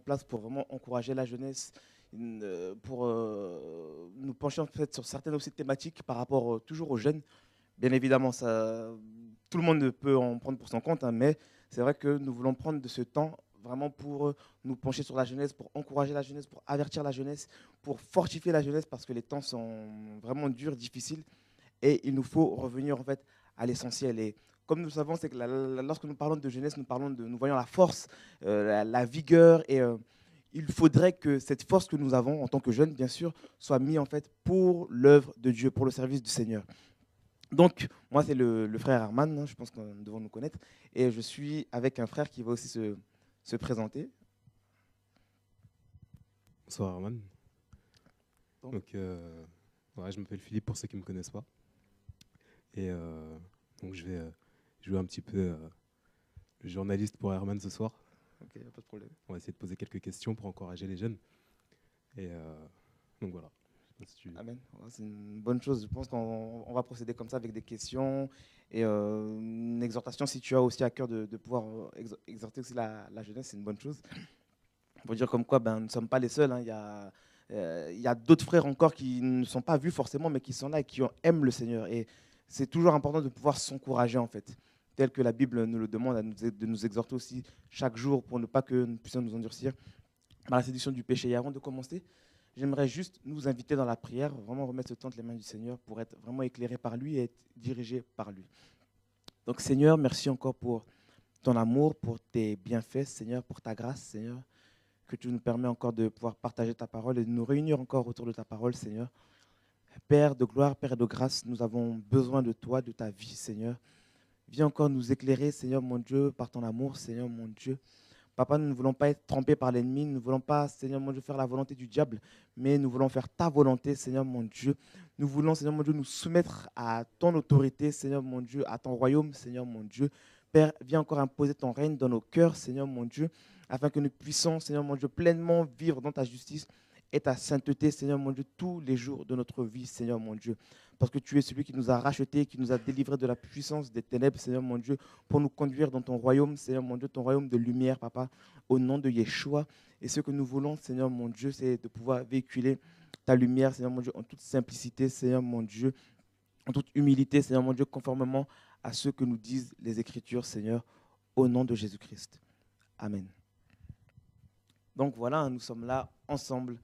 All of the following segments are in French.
place pour vraiment encourager la jeunesse, pour nous pencher en fait sur certaines aussi thématiques par rapport toujours aux jeunes. Bien évidemment, tout le monde ne peut en prendre pour son compte, hein, mais c'est vrai que nous voulons prendre de ce temps vraiment pour nous pencher sur la jeunesse, pour encourager la jeunesse, pour avertir la jeunesse, pour fortifier la jeunesse, parce que les temps sont vraiment durs, difficiles, et il nous faut revenir en fait à l'essentiel. Et comme nous le savons, c'est que lorsque nous parlons de jeunesse, nous voyons la force, la vigueur, et il faudrait que cette force que nous avons en tant que jeunes, bien sûr, soit mise en fait pour l'œuvre de Dieu, pour le service du Seigneur. Donc, moi, c'est le frère Arman, hein, je pense que nous devons nous connaître. Et je suis avec un frère qui va aussi se présenter. Bonsoir Arman. Donc, Donc, ouais, je m'appelle Philippe pour ceux qui ne me connaissent pas. Et donc je vais jouer un petit peu le journaliste pour Herman ce soir. ok, pas de problème. On va essayer de poser quelques questions pour encourager les jeunes. Et donc voilà. Je sais pas si tu- Amen. Ouais, c'est une bonne chose. Je pense qu'on va procéder comme ça avec des questions et une exhortation. Si tu as aussi à cœur de pouvoir exhorter aussi la jeunesse, c'est une bonne chose. Pour dire comme quoi, ben, nous ne sommes pas les seuls, hein. Il y a d'autres frères encore qui ne sont pas vus forcément, mais qui sont là et qui aiment le Seigneur. Et c'est toujours important de pouvoir s'encourager, en fait, tel que la Bible nous le demande, de nous exhorter aussi chaque jour pour ne pas que nous puissions nous endurcir par la séduction du péché. Et avant de commencer, j'aimerais juste nous inviter dans la prière, vraiment remettre ce temps entre les mains du Seigneur pour être vraiment éclairé par lui et être dirigé par lui. Donc, Seigneur, merci encore pour ton amour, pour tes bienfaits, Seigneur, pour ta grâce, Seigneur, que tu nous permets encore de pouvoir partager ta parole et de nous réunir encore autour de ta parole, Seigneur. Père de gloire, Père de grâce, nous avons besoin de toi, de ta vie, Seigneur. Viens encore nous éclairer, Seigneur mon Dieu, par ton amour, Seigneur mon Dieu. Papa, nous ne voulons pas être trompés par l'ennemi, nous ne voulons pas, Seigneur mon Dieu, faire la volonté du diable, mais nous voulons faire ta volonté, Seigneur mon Dieu. Nous voulons, Seigneur mon Dieu, nous soumettre à ton autorité, Seigneur mon Dieu, à ton royaume, Seigneur mon Dieu. Père, viens encore imposer ton règne dans nos cœurs, Seigneur mon Dieu, afin que nous puissions, Seigneur mon Dieu, pleinement vivre dans ta justice et ta sainteté, Seigneur mon Dieu, tous les jours de notre vie, Seigneur mon Dieu. Parce que tu es celui qui nous a rachetés, qui nous a délivrés de la puissance des ténèbres, Seigneur mon Dieu, pour nous conduire dans ton royaume, Seigneur mon Dieu, ton royaume de lumière, Papa, au nom de Yeshua. Et ce que nous voulons, Seigneur mon Dieu, c'est de pouvoir véhiculer ta lumière, Seigneur mon Dieu, en toute simplicité, Seigneur mon Dieu, en toute humilité, Seigneur mon Dieu, conformément à ce que nous disent les Écritures, Seigneur, au nom de Jésus-Christ. Amen. Donc voilà, nous sommes là ensemble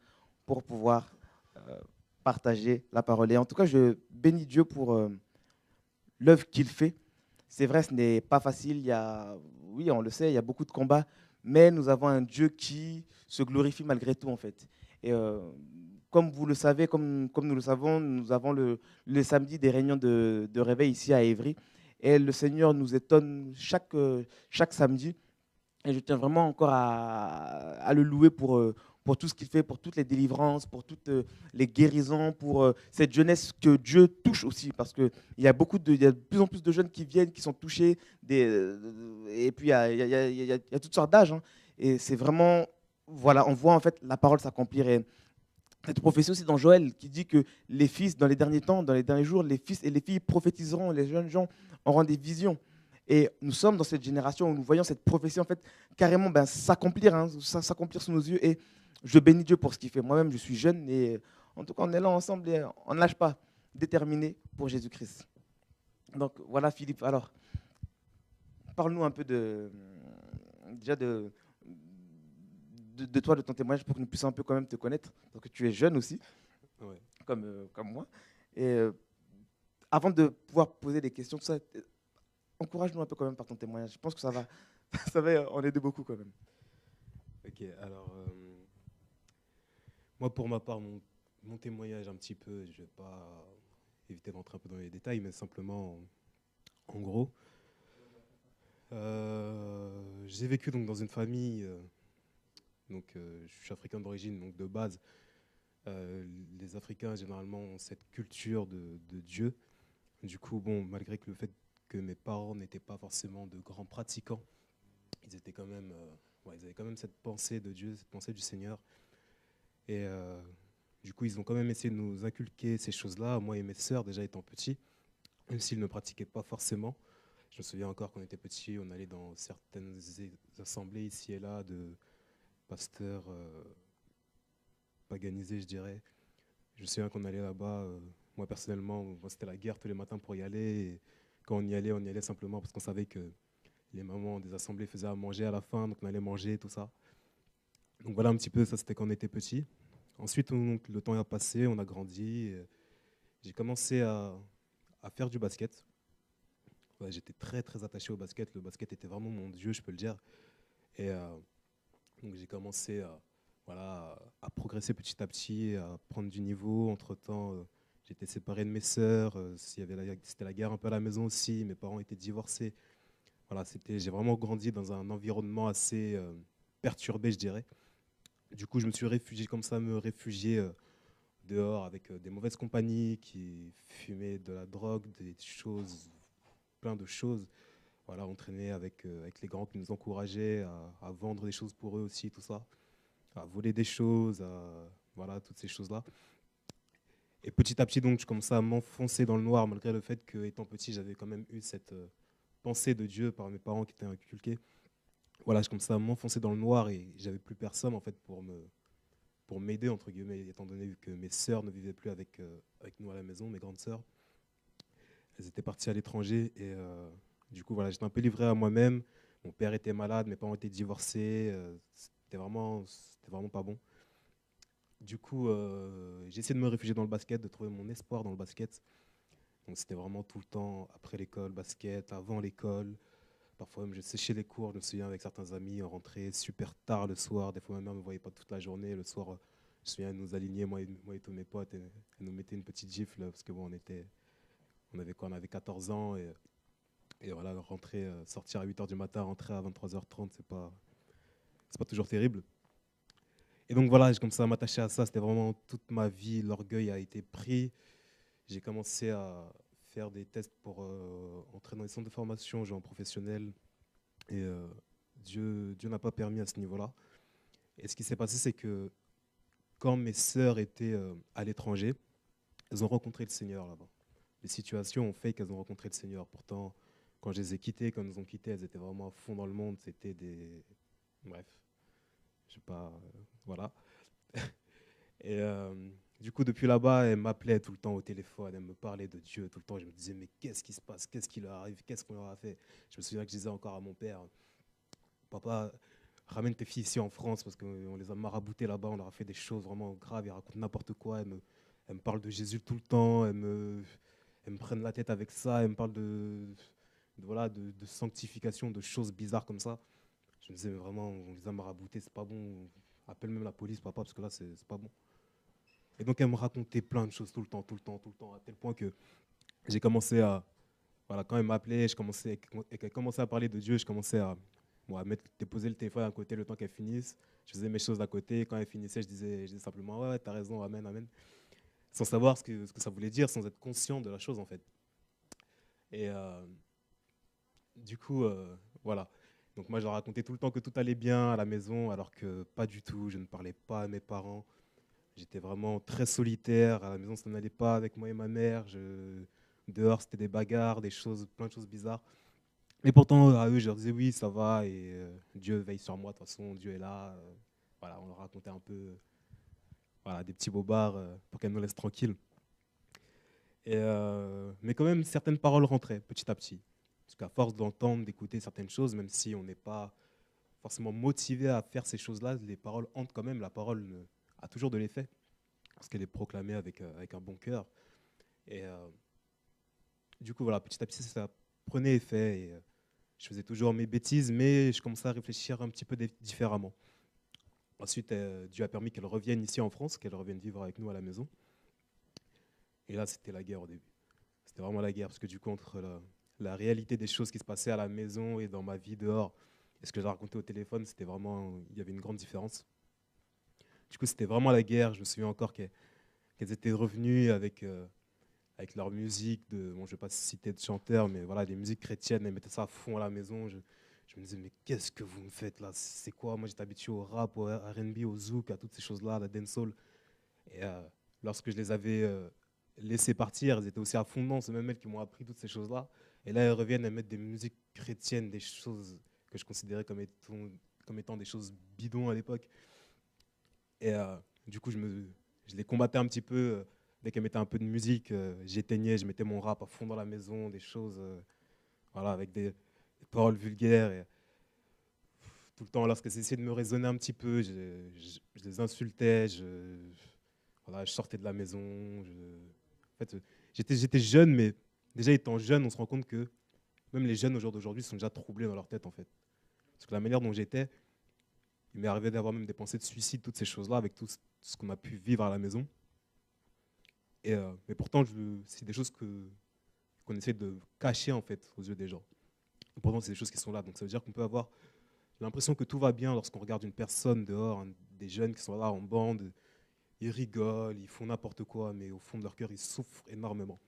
pour pouvoir partager la parole. Et en tout cas, je bénis Dieu pour l'œuvre qu'il fait. C'est vrai, ce n'est pas facile. Oui, on le sait, il y a beaucoup de combats, mais nous avons un Dieu qui se glorifie malgré tout, en fait. Et comme vous le savez, comme nous le savons, nous avons le samedi des réunions de réveil ici à Évry. Et le Seigneur nous étonne chaque samedi. Et je tiens vraiment encore à le louer pour tout ce qu'il fait, pour toutes les délivrances, pour toutes les guérisons, pour cette jeunesse que Dieu touche aussi. Parce qu'il y a il y a de plus en plus de jeunes qui viennent, qui sont touchés. Et puis, il y a toutes sortes d'âges, hein. Et c'est vraiment, voilà, on voit en fait la parole s'accomplir. Et cette prophétie aussi dans Joël qui dit que les fils, dans les derniers temps, dans les derniers jours, les fils et les filles prophétiseront, les jeunes gens auront des visions. Et nous sommes dans cette génération où nous voyons cette prophétie en fait carrément s'accomplir, hein, s'accomplir sous nos yeux. Et je bénis Dieu pour ce qu'il fait. Moi-même, je suis jeune et en tout cas, on est là ensemble et on ne lâche pas, déterminé pour Jésus-Christ. Donc voilà, Philippe. Alors, parle-nous un peu déjà de toi, de ton témoignage, pour que nous puissions un peu quand même te connaître, parce que tu es jeune aussi, Ouais. comme moi. Et avant de pouvoir poser des questions, tout ça, encourage-nous un peu quand même par ton témoignage. Je pense que ça va, ça va en aider beaucoup quand même. Ok, alors moi pour ma part, mon témoignage un petit peu, je vais pas éviter d'entrer un peu dans les détails, mais simplement en gros. J'ai vécu donc dans une famille, je suis africain d'origine, donc de base, les Africains généralement ont cette culture de Dieu. Du coup, bon, malgré que le fait que mes parents n'étaient pas forcément de grands pratiquants, ils étaient quand même, ils avaient quand même cette pensée de Dieu, cette pensée du Seigneur. Et du coup, ils ont quand même essayé de nous inculquer ces choses-là, moi et mes sœurs, déjà étant petits, même s'ils ne pratiquaient pas forcément. Je me souviens encore quand on était petits, on allait dans certaines assemblées ici et là pasteur paganisé, je dirais. Je me souviens qu'on allait là-bas, moi personnellement, moi, c'était la guerre tous les matins pour y aller. Et quand on y allait simplement parce qu'on savait que les mamans des assemblées faisaient à manger à la fin, donc on allait manger, tout ça. Donc voilà un petit peu, ça c'était quand on était petit. Ensuite, le temps a passé, on a grandi. J'ai commencé à faire du basket. Ouais, j'étais très très attaché au basket. Le basket était vraiment mon dieu, je peux le dire. Et donc j'ai commencé voilà, à progresser petit à petit, à prendre du niveau. Entre-temps, j'étais séparé de mes sœurs. C'était la guerre un peu à la maison aussi. Mes parents étaient divorcés. Voilà, j'ai vraiment grandi dans un environnement assez perturbé, je dirais. Du coup, je me suis réfugié comme ça, me réfugier dehors avec des mauvaises compagnies qui fumaient de la drogue, des choses, plein de choses. Voilà, on traînait avec les grands qui nous encourageaient à vendre des choses pour eux aussi, tout ça, à voler des choses, voilà, toutes ces choses-là. Et petit à petit, donc, je commençais à m'enfoncer dans le noir, malgré le fait que, étant petit, j'avais quand même eu cette pensée de Dieu par mes parents qui étaient inculqués. Voilà, je commençais à m'enfoncer dans le noir et j'avais plus personne en fait pour m'aider entre guillemets, étant donné que mes sœurs ne vivaient plus avec nous à la maison, mes grandes sœurs, elles étaient parties à l'étranger et du coup voilà, j'étais un peu livré à moi-même. Mon père était malade, mes parents étaient divorcés, c'était vraiment pas bon. Du coup, j'ai essayé de me réfugier dans le basket, de trouver mon espoir dans le basket. Donc c'était vraiment tout le temps après l'école, basket, avant l'école. Parfois même je séchais les cours, je me souviens avec certains amis, on rentrait super tard le soir. Des fois ma mère ne me voyait pas toute la journée. Le soir, je me souviens, elle nous alignait, moi et tous mes potes, et elle nous mettait une petite gifle parce que bon, on avait quoi, on avait 14 ans et voilà, rentrer, sortir à 8 h du matin, rentrer à 23h30, c'est pas toujours terrible. Et donc voilà, j'ai commencé à m'attacher à ça. C'était vraiment toute ma vie. L'orgueil a été pris. J'ai commencé à faire des tests pour entrer dans les centres de formation, genre en professionnel. Et Dieu n'a pas permis à ce niveau-là. Et ce qui s'est passé, c'est que quand mes sœurs étaient à l'étranger, elles ont rencontré le Seigneur là-bas. Les situations ont fait qu'elles ont rencontré le Seigneur. Pourtant, quand je les ai quittées, quand elles nous ont quittées, elles étaient vraiment à fond dans le monde. C'était des... Bref, je sais pas... voilà. Et du coup, depuis là-bas, elles m'appelaient tout le temps au téléphone. Elles me parlaient de Dieu tout le temps. Je me disais, mais qu'est-ce qui se passe? Qu'est-ce qui leur arrive? Qu'est-ce qu'on leur a fait? Je me souviens que je disais encore à mon père, papa, ramène tes filles ici en France parce qu'on les a maraboutés là-bas, on leur a fait des choses vraiment graves, ils racontent n'importe quoi, elles me parlent de Jésus tout le temps, elles me prennent la tête avec ça, elles me parlent voilà, de sanctification, de choses bizarres comme ça. Je me disais, mais vraiment, on les a maraboutés, c'est pas bon, appelle même la police, papa, parce que là, c'est pas bon. Et donc, elles me racontaient plein de choses tout le temps, tout le temps, tout le temps, à tel point que j'ai commencé à, voilà, quand elles m'appelaient, et qu'elles commençaient à parler de Dieu, je commençais à, bon, déposer le téléphone à côté le temps qu'elles finissent. Je faisais mes choses à côté. Quand elles finissaient, je disais simplement ouais, ouais, t'as raison, amen, amen. Sans savoir ce que ça voulait dire, sans être conscient de la chose en fait. Et du coup, voilà. Donc moi, je leur racontais tout le temps que tout allait bien à la maison, alors que pas du tout. Je ne parlais pas à mes parents. J'étais vraiment très solitaire. À la maison, ça n'allait pas avec moi et ma mère. Dehors, c'était des bagarres, plein de choses bizarres. Mais pourtant, à eux, je leur disais oui, ça va, et Dieu veille sur moi, de toute façon, Dieu est là. Voilà, on leur racontait un peu voilà, des petits bobards pour qu'elles nous laissent tranquilles. Mais quand même, certaines paroles rentraient petit à petit. Parce qu'à force d'entendre, d'écouter certaines choses, même si on n'est pas forcément motivé à faire ces choses-là, les paroles entrent quand même. La parole a toujours de l'effet, parce qu'elle est proclamée avec un bon cœur. Et du coup, voilà, petit à petit, ça prenait effet. Et, je faisais toujours mes bêtises, mais je commençais à réfléchir un petit peu différememment. Ensuite, Dieu a permis qu'elle revienne ici en France, qu'elle revienne vivre avec nous à la maison. Et là, c'était la guerre au début. C'était vraiment la guerre, parce que du coup, entre la réalité des choses qui se passaient à la maison et dans ma vie dehors, et ce que j'ai raconté au téléphone, c'était vraiment, il y avait une grande différence. Du coup, c'était vraiment la guerre. Je me souviens encore qu'elles étaient revenues avec leur musique, bon, je ne vais pas citer de chanteurs, mais voilà, des musiques chrétiennes, elles mettaient ça à fond à la maison. Je me disais, mais qu'est-ce que vous me faites là? C'est quoi? Moi, j'étais habitué au rap, au R&B, au zouk, à toutes ces choses-là, à la dancehall. Et lorsque je les avais laissées partir, elles étaient aussi à fond dedans. C'est même elles qui m'ont appris toutes ces choses-là. Et là, elles reviennent, elles mettent des musiques chrétiennes, des choses que je considérais comme étant comme étant des choses bidons à l'époque. Et du coup, je les combattais un petit peu. Dès qu'elle mettait un peu de musique, j'éteignais, je mettais mon rap à fond dans la maison, des choses voilà, avec des paroles vulgaires. Et tout le temps, lorsqu'elles essayaient de me raisonner un petit peu, je les insultais, voilà, je sortais de la maison. En fait, j'étais jeune, mais déjà étant jeune, on se rend compte que même les jeunes au jour d'aujourd'hui sont déjà troublés dans leur tête, en fait. Parce que la manière dont j'étais, il m'est arrivé d'avoir même des pensées de suicide, toutes ces choses-là, avec tout ce qu'on a pu vivre à la maison. Mais pourtant, c'est des choses qu'on essaie de cacher, en fait, aux yeux des gens. Et pourtant, c'est des choses qui sont là. Donc ça veut dire qu'on peut avoir l'impression que tout va bien lorsqu'on regarde une personne dehors, des jeunes qui sont là en bande, ils rigolent, ils font n'importe quoi, mais au fond de leur cœur, ils souffrent énormément.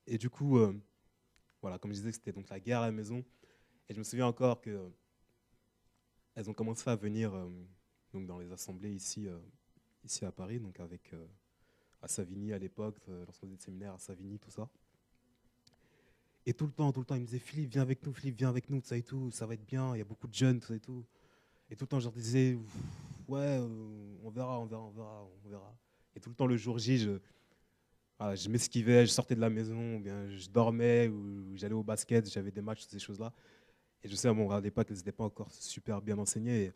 Et du coup, voilà, comme je disais, c'était donc la guerre à la maison. Et je me souviens encore que elles ont commencé à venir donc dans les assemblées ici à Paris, donc avec à Savigny à l'époque, lorsqu'on faisait des séminaires à Savigny, tout ça. Et tout le temps, ils me disaient Philippe, viens avec nous, tout ça et tout, ça va être bien, il y a beaucoup de jeunes, tout ça et tout. Et tout le temps, je leur disais, ouais, on verra, on verra, on verra, on verra. Et tout le temps, le jour J, voilà, je m'esquivais, je sortais de la maison, ou bien je dormais, ou j'allais au basket, j'avais des matchs, toutes ces choses-là. Et je sais, bon, à l'époque, elles n'étaient pas encore super bien enseignées. Et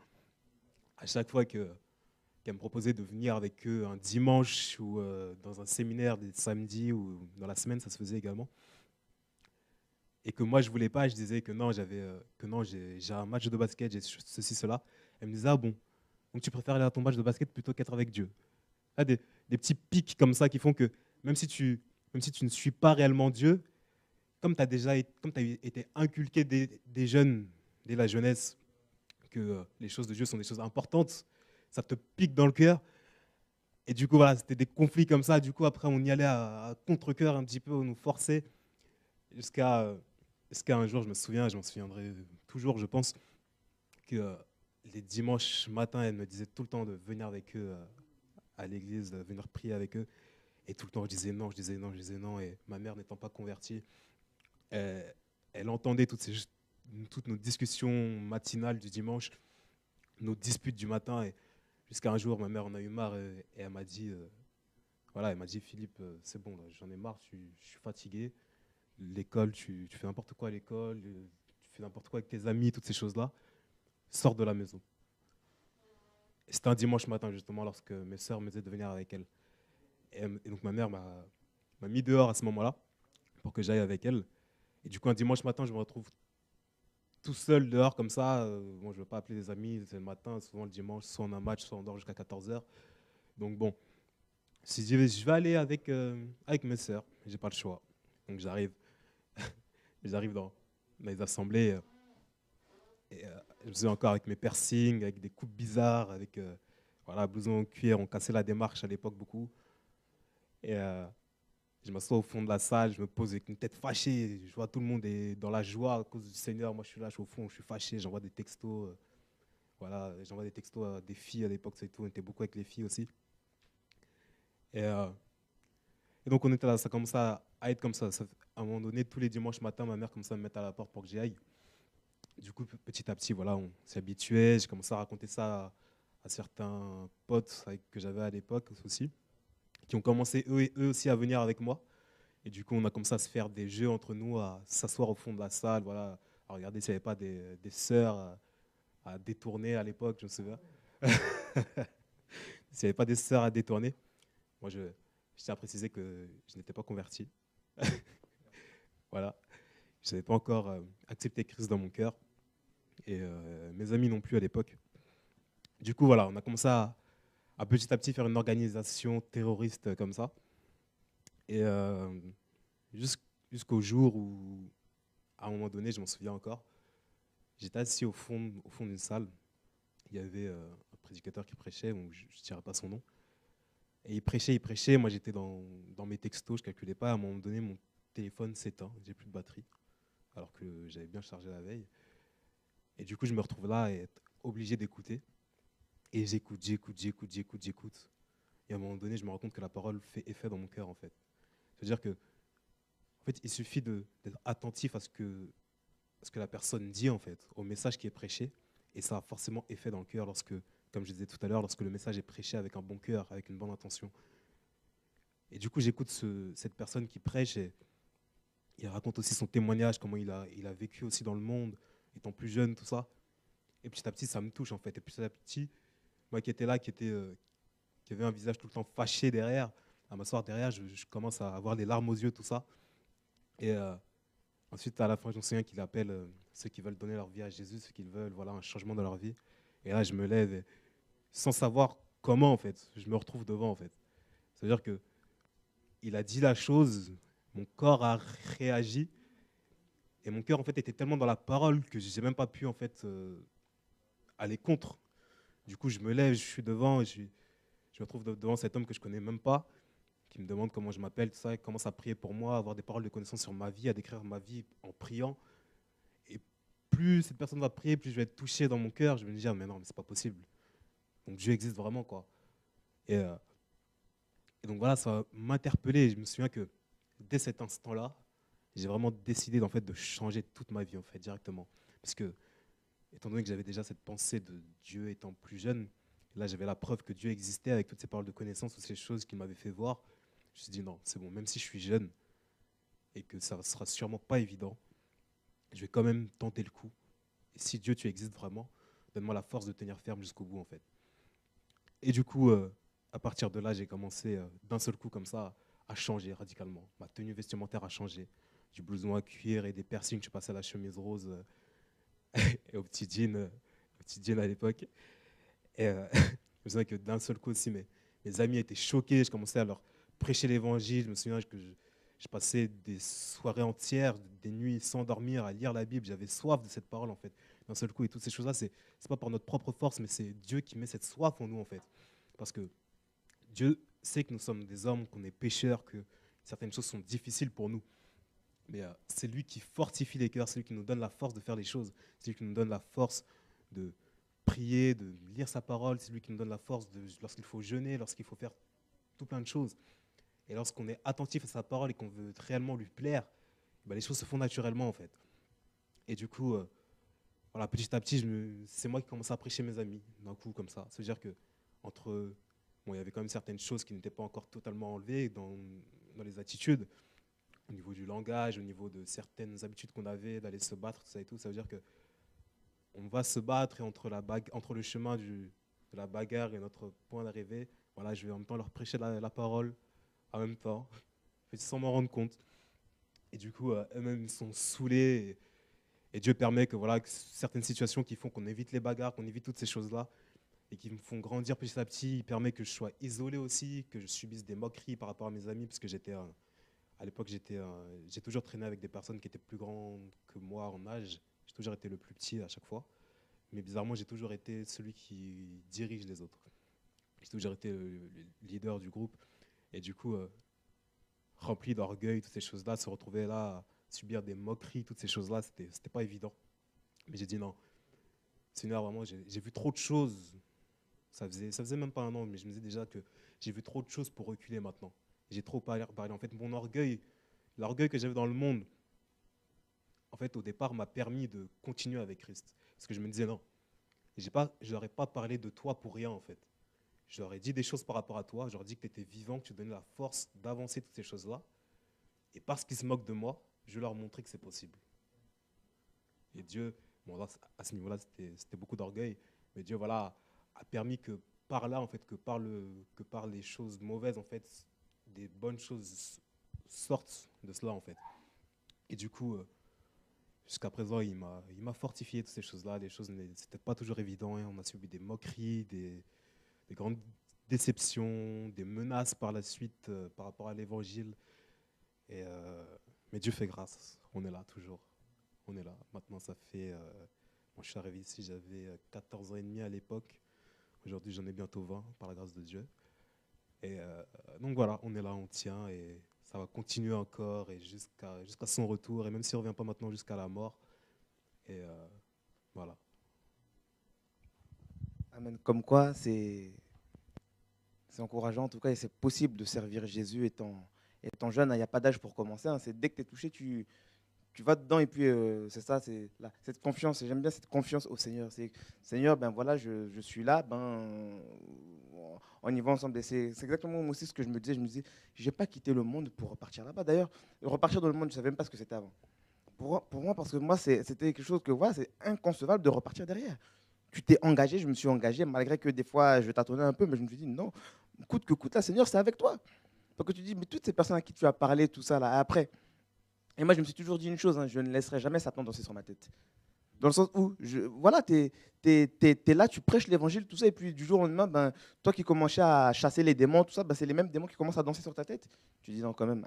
à chaque fois qu'elles me proposaient de venir avec eux un dimanche ou dans un séminaire des samedis ou dans la semaine, ça se faisait également. Et que moi, je ne voulais pas, je disais que non, j'ai un match de basket, j'ai ceci, cela. Elle me disait, ah bon, donc tu préfères aller à ton match de basket plutôt qu'être avec Dieu. Là, des petits pics comme ça qui font que même si même si tu ne suis pas réellement Dieu, comme tu as comme t'as été inculqué des jeunes, dès la jeunesse, que les choses de Dieu sont des choses importantes, ça te pique dans le cœur. Et du coup, voilà, c'était des conflits comme ça. Du coup, après, on y allait à contre-cœur un petit peu, on nous forçait. Jusqu'à jusqu'à un jour, je me souviens, je m'en souviendrai toujours, je pense, que les dimanches matins, elle me disait tout le temps de venir avec eux à l'église, de venir prier avec eux. Et tout le temps, je disais non, je disais non, je disais non. Et ma mère n'étant pas convertie, elle, elle entendait toutes nos discussions matinales du dimanche, nos disputes du matin. Et jusqu'à un jour, ma mère en a eu marre et elle m'a dit, voilà, elle m'a dit, Philippe, c'est bon, là, j'en ai marre, je suis fatigué. L'école, tu fais n'importe quoi à l'école, tu fais n'importe quoi avec tes amis, toutes ces choses-là. Sors de la maison. Et c'était un dimanche matin, justement, lorsque mes sœurs me disaient de venir avec elles. Et donc ma mère m'a mis dehors à ce moment-là pour que j'aille avec elle. Et du coup, un dimanche matin, je me retrouve tout seul dehors comme ça. Bon, je ne veux pas appeler des amis, c'est le matin, souvent le dimanche, soit on a un match, soit on dort jusqu'à 14 heures. Donc bon, si je vais aller avec mes sœurs, j'ai pas le choix. Donc j'arrive dans les assemblées. Et je faisais encore avec mes piercings, avec des coupes bizarres, avec voilà, blouson en cuir. On cassait la démarche à l'époque beaucoup. Et je m'assois au fond de la salle, je me pose avec une tête fâchée. Je vois tout le monde est dans la joie à cause du Seigneur. Moi, je suis là, je suis au fond, je suis fâché. J'envoie des textos. Voilà, j'envoie des textos à des filles à l'époque, c'est tout. On était beaucoup avec les filles aussi. Et, euh, et donc, on était là, ça commençait à être comme ça. À un moment donné, tous les dimanches matin, ma mère commençait à me mettre à la porte pour que j'y aille. Du coup, petit à petit, voilà, on s'est habitué. J'ai commencé à raconter ça à certains potes que j'avais à l'époque aussi, qui ont commencé eux aussi à venir avec moi. Et du coup, on a commencé à se faire des jeux entre nous, à s'asseoir au fond de la salle, voilà, à regarder s'il n'y avait pas des sœurs à détourner à l'époque, je me souviens. S'il n'y avait pas des sœurs à détourner. Moi, je tiens à préciser que je n'étais pas converti. Voilà. Je n'avais pas encore accepté Christ dans mon cœur. Et mes amis non plus à l'époque. Du coup, voilà, on a commencé à petit à petit faire une organisation terroriste comme ça. Et jusqu'au jour où, à un moment donné, je m'en souviens encore, j'étais assis au fond d'une salle. Il y avait un prédicateur qui prêchait, donc je ne dirai pas son nom. Et il prêchait, il prêchait. Moi, j'étais dans mes textos, je ne calculais pas. À un moment donné, mon téléphone s'éteint, j'ai plus de batterie, alors que j'avais bien chargé la veille. Et du coup, je me retrouve là et être obligé d'écouter. Et j'écoute. Et à un moment donné, je me rends compte que la parole fait effet dans mon cœur, en fait. C'est-à-dire que, en fait, il suffit d'être attentif à ce que la personne dit, en fait, au message qui est prêché. Et ça a forcément effet dans le cœur lorsque, comme je disais tout à l'heure, lorsque le message est prêché avec un bon cœur, avec une bonne intention. Et du coup, j'écoute cette personne qui prêche et il raconte aussi son témoignage, comment il a vécu aussi dans le monde, étant plus jeune, tout ça. Et petit à petit, ça me touche en fait. Et petit à petit, moi qui étais là, qui avait un visage tout le temps fâché derrière, à m'asseoir derrière, je commence à avoir des larmes aux yeux, tout ça. Et ensuite, à la fin, je me souviens qu'il appelle ceux qui veulent donner leur vie à Jésus, ceux qui veulent voilà, un changement dans leur vie. Et là, je me lève et, sans savoir comment, en fait, je me retrouve devant, en fait. C'est-à-dire que il a dit la chose, mon corps a réagi, et mon cœur, en fait, était tellement dans la parole que je n'ai même pas pu, en fait, aller contre. Du coup, je me lève, je suis devant, et je me retrouve devant cet homme que je connais même pas, qui me demande comment je m'appelle, tout ça, il commence à prier pour moi, à avoir des paroles de connaissance sur ma vie, à décrire ma vie en priant. Et plus cette personne va prier, plus je vais être touché dans mon cœur. Je vais me dire, mais non, mais c'est pas possible. Donc Dieu existe vraiment, quoi. Et, euh, et donc voilà, ça m'a interpellé. Je me souviens que dès cet instant-là, j'ai vraiment décidé en fait, de changer toute ma vie en fait, directement. Parce que, étant donné que j'avais déjà cette pensée de Dieu étant plus jeune, là j'avais la preuve que Dieu existait avec toutes ces paroles de connaissance, toutes ces choses qu'il m'avait fait voir. Je me suis dit, non, c'est bon, même si je suis jeune et que ça ne sera sûrement pas évident, je vais quand même tenter le coup. Et si Dieu, tu existes vraiment, donne-moi la force de tenir ferme jusqu'au bout, en fait. Et du coup, à partir de là, j'ai commencé d'un seul coup, comme ça, à changer radicalement. Ma tenue vestimentaire a changé. Du blouson à cuir et des piercings, je suis passé à la chemise rose et au petit jean à l'époque. Et je me souviens que d'un seul coup aussi, mes amis étaient choqués. Je commençais à leur prêcher l'évangile. Je me souviens que je passais des soirées entières, des nuits sans dormir, à lire la Bible. J'avais soif de cette parole, en fait. D'un seul coup, et toutes ces choses-là, c'est pas par notre propre force, mais c'est Dieu qui met cette soif en nous, en fait. Parce que Dieu sait que nous sommes des hommes, qu'on est pécheurs, que certaines choses sont difficiles pour nous. Mais c'est lui qui fortifie les cœurs, c'est lui qui nous donne la force de faire les choses, c'est lui qui nous donne la force de prier, de lire sa parole, c'est lui qui nous donne la force lorsqu'il faut jeûner, lorsqu'il faut faire tout plein de choses. Et lorsqu'on est attentif à sa parole et qu'on veut réellement lui plaire, ben les choses se font naturellement en fait. Et du coup, voilà, petit à petit, c'est moi qui commence à prêcher mes amis d'un coup comme ça. C'est-à-dire que entre, bon, il y avait quand même certaines choses qui n'étaient pas encore totalement enlevées dans les attitudes, au niveau du langage, au niveau de certaines habitudes qu'on avait d'aller se battre, tout ça et tout. Ça veut dire que on va se battre et entre le chemin de la bagarre et notre point d'arrivée, voilà, je vais en même temps leur prêcher la parole en même temps, sans m'en rendre compte. Et du coup, eux-mêmes ils sont saoulés. Et Dieu permet que, voilà, que certaines situations qui font qu'on évite les bagarres, qu'on évite toutes ces choses-là, et qui me font grandir petit à petit, il permet que je sois isolé aussi, que je subisse des moqueries par rapport à mes amis, parce que à l'époque, j'ai toujours traîné avec des personnes qui étaient plus grandes que moi en âge. J'ai toujours été le plus petit à chaque fois. Mais bizarrement, j'ai toujours été celui qui dirige les autres. J'ai toujours été le leader du groupe. Et du coup, rempli d'orgueil, toutes ces choses-là, se retrouver là, à subir des moqueries, toutes ces choses-là, c'était pas évident. Mais j'ai dit non. Seigneur, vraiment, j'ai vu trop de choses. Ça faisait même pas un an, mais je me disais déjà que j'ai vu trop de choses pour reculer maintenant. J'ai trop parlé. En fait, mon orgueil, l'orgueil que j'avais dans le monde, en fait, au départ, m'a permis de continuer avec Christ. Parce que je me disais non. Je leur ai pas parlé de toi pour rien, en fait. Je leur ai dit des choses par rapport à toi. Je leur ai dit que tu étais vivant, que tu donnais la force d'avancer toutes ces choses-là. Et parce qu'ils se moquent de moi, je leur montrer que c'est possible. Et Dieu, bon, là, à ce niveau-là, c'était beaucoup d'orgueil. Mais Dieu, voilà, a permis que par là, en fait, que par les choses mauvaises, en fait, des bonnes choses sortent de cela, en fait. Et du coup, jusqu'à présent, il m'a fortifié toutes ces choses-là. Les choses, c'était pas toujours évident. Hein. On a subi des moqueries, des grandes déceptions, des menaces par la suite par rapport à l'évangile. Et, mais Dieu fait grâce. On est là toujours. On est là. Maintenant, ça fait. Moi, je suis arrivé ici, j'avais 14 ans et demi à l'époque. Aujourd'hui, j'en ai bientôt 20, par la grâce de Dieu. Et donc voilà, on est là, on tient et ça va continuer encore et jusqu'à son retour. Et même s'il ne revient pas maintenant, jusqu'à la mort. Et voilà. Amen. Comme quoi, c'est encourageant en tout cas, et c'est possible de servir Jésus étant jeune. Il n'y a pas d'âge pour commencer. Hein. C'est dès que tu es touché, tu vas dedans et puis c'est ça, cette confiance. Et j'aime bien cette confiance au Seigneur. C'est Seigneur, ben voilà, je suis là, on y va ensemble. Et c'est exactement moi aussi ce que je me disais. Je me disais, je n'ai pas quitté le monde pour repartir là-bas. D'ailleurs, repartir dans le monde, je ne savais même pas ce que c'était avant. Pour moi, parce que moi, c'était quelque chose que voilà, c'est inconcevable de repartir derrière. Tu t'es engagé, je me suis engagé, malgré que des fois, je tâtonnais un peu, mais je me suis dit, non, coûte que coûte, là, Seigneur, c'est avec toi. Donc tu dis, mais toutes ces personnes à qui tu as parlé, tout ça, là, après. Et moi, je me suis toujours dit une chose, hein, je ne laisserai jamais Satan danser sur ma tête. Dans le sens où, voilà, tu es là, tu prêches l'évangile, tout ça, et puis du jour au lendemain, ben, toi qui commençais à chasser les démons, tout ça, ben, c'est les mêmes démons qui commencent à danser sur ta tête. Tu dis, non, quand même,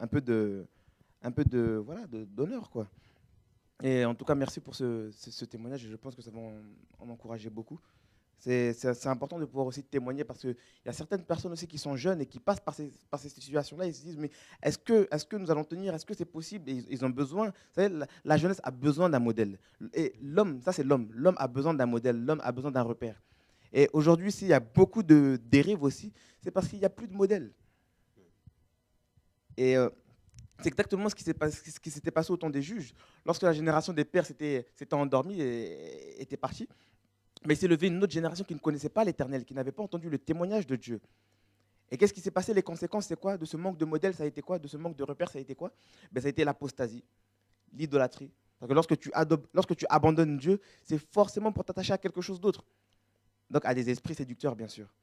voilà, d'honneur, quoi. Et en tout cas, merci pour ce témoignage, et je pense que ça va en encourager beaucoup. C'est important de pouvoir aussi témoigner parce qu'il y a certaines personnes aussi qui sont jeunes et qui passent par ces situations-là. Ils se disent, mais est-ce que nous allons tenir? Est-ce que c'est possible? Et ils ont besoin, vous savez, la jeunesse a besoin d'un modèle. Et l'homme, ça c'est l'homme. L'homme a besoin d'un modèle, l'homme a besoin d'un repère. Et aujourd'hui, s'il y a beaucoup de dérives aussi, c'est parce qu'il n'y a plus de modèle. Et c'est exactement ce qui s'était passé au temps des juges. Lorsque la génération des pères s'était endormie et était partie, mais il s'est levé une autre génération qui ne connaissait pas l'Éternel, qui n'avait pas entendu le témoignage de Dieu. Et qu'est-ce qui s'est passé? Les conséquences, c'est quoi? De ce manque de modèle, ça a été quoi? De ce manque de repères, ça a été quoi? Ben, ça a été l'apostasie, l'idolâtrie. Parce que lorsque tu abandonnes Dieu, c'est forcément pour t'attacher à quelque chose d'autre. Donc à des esprits séducteurs, bien sûr.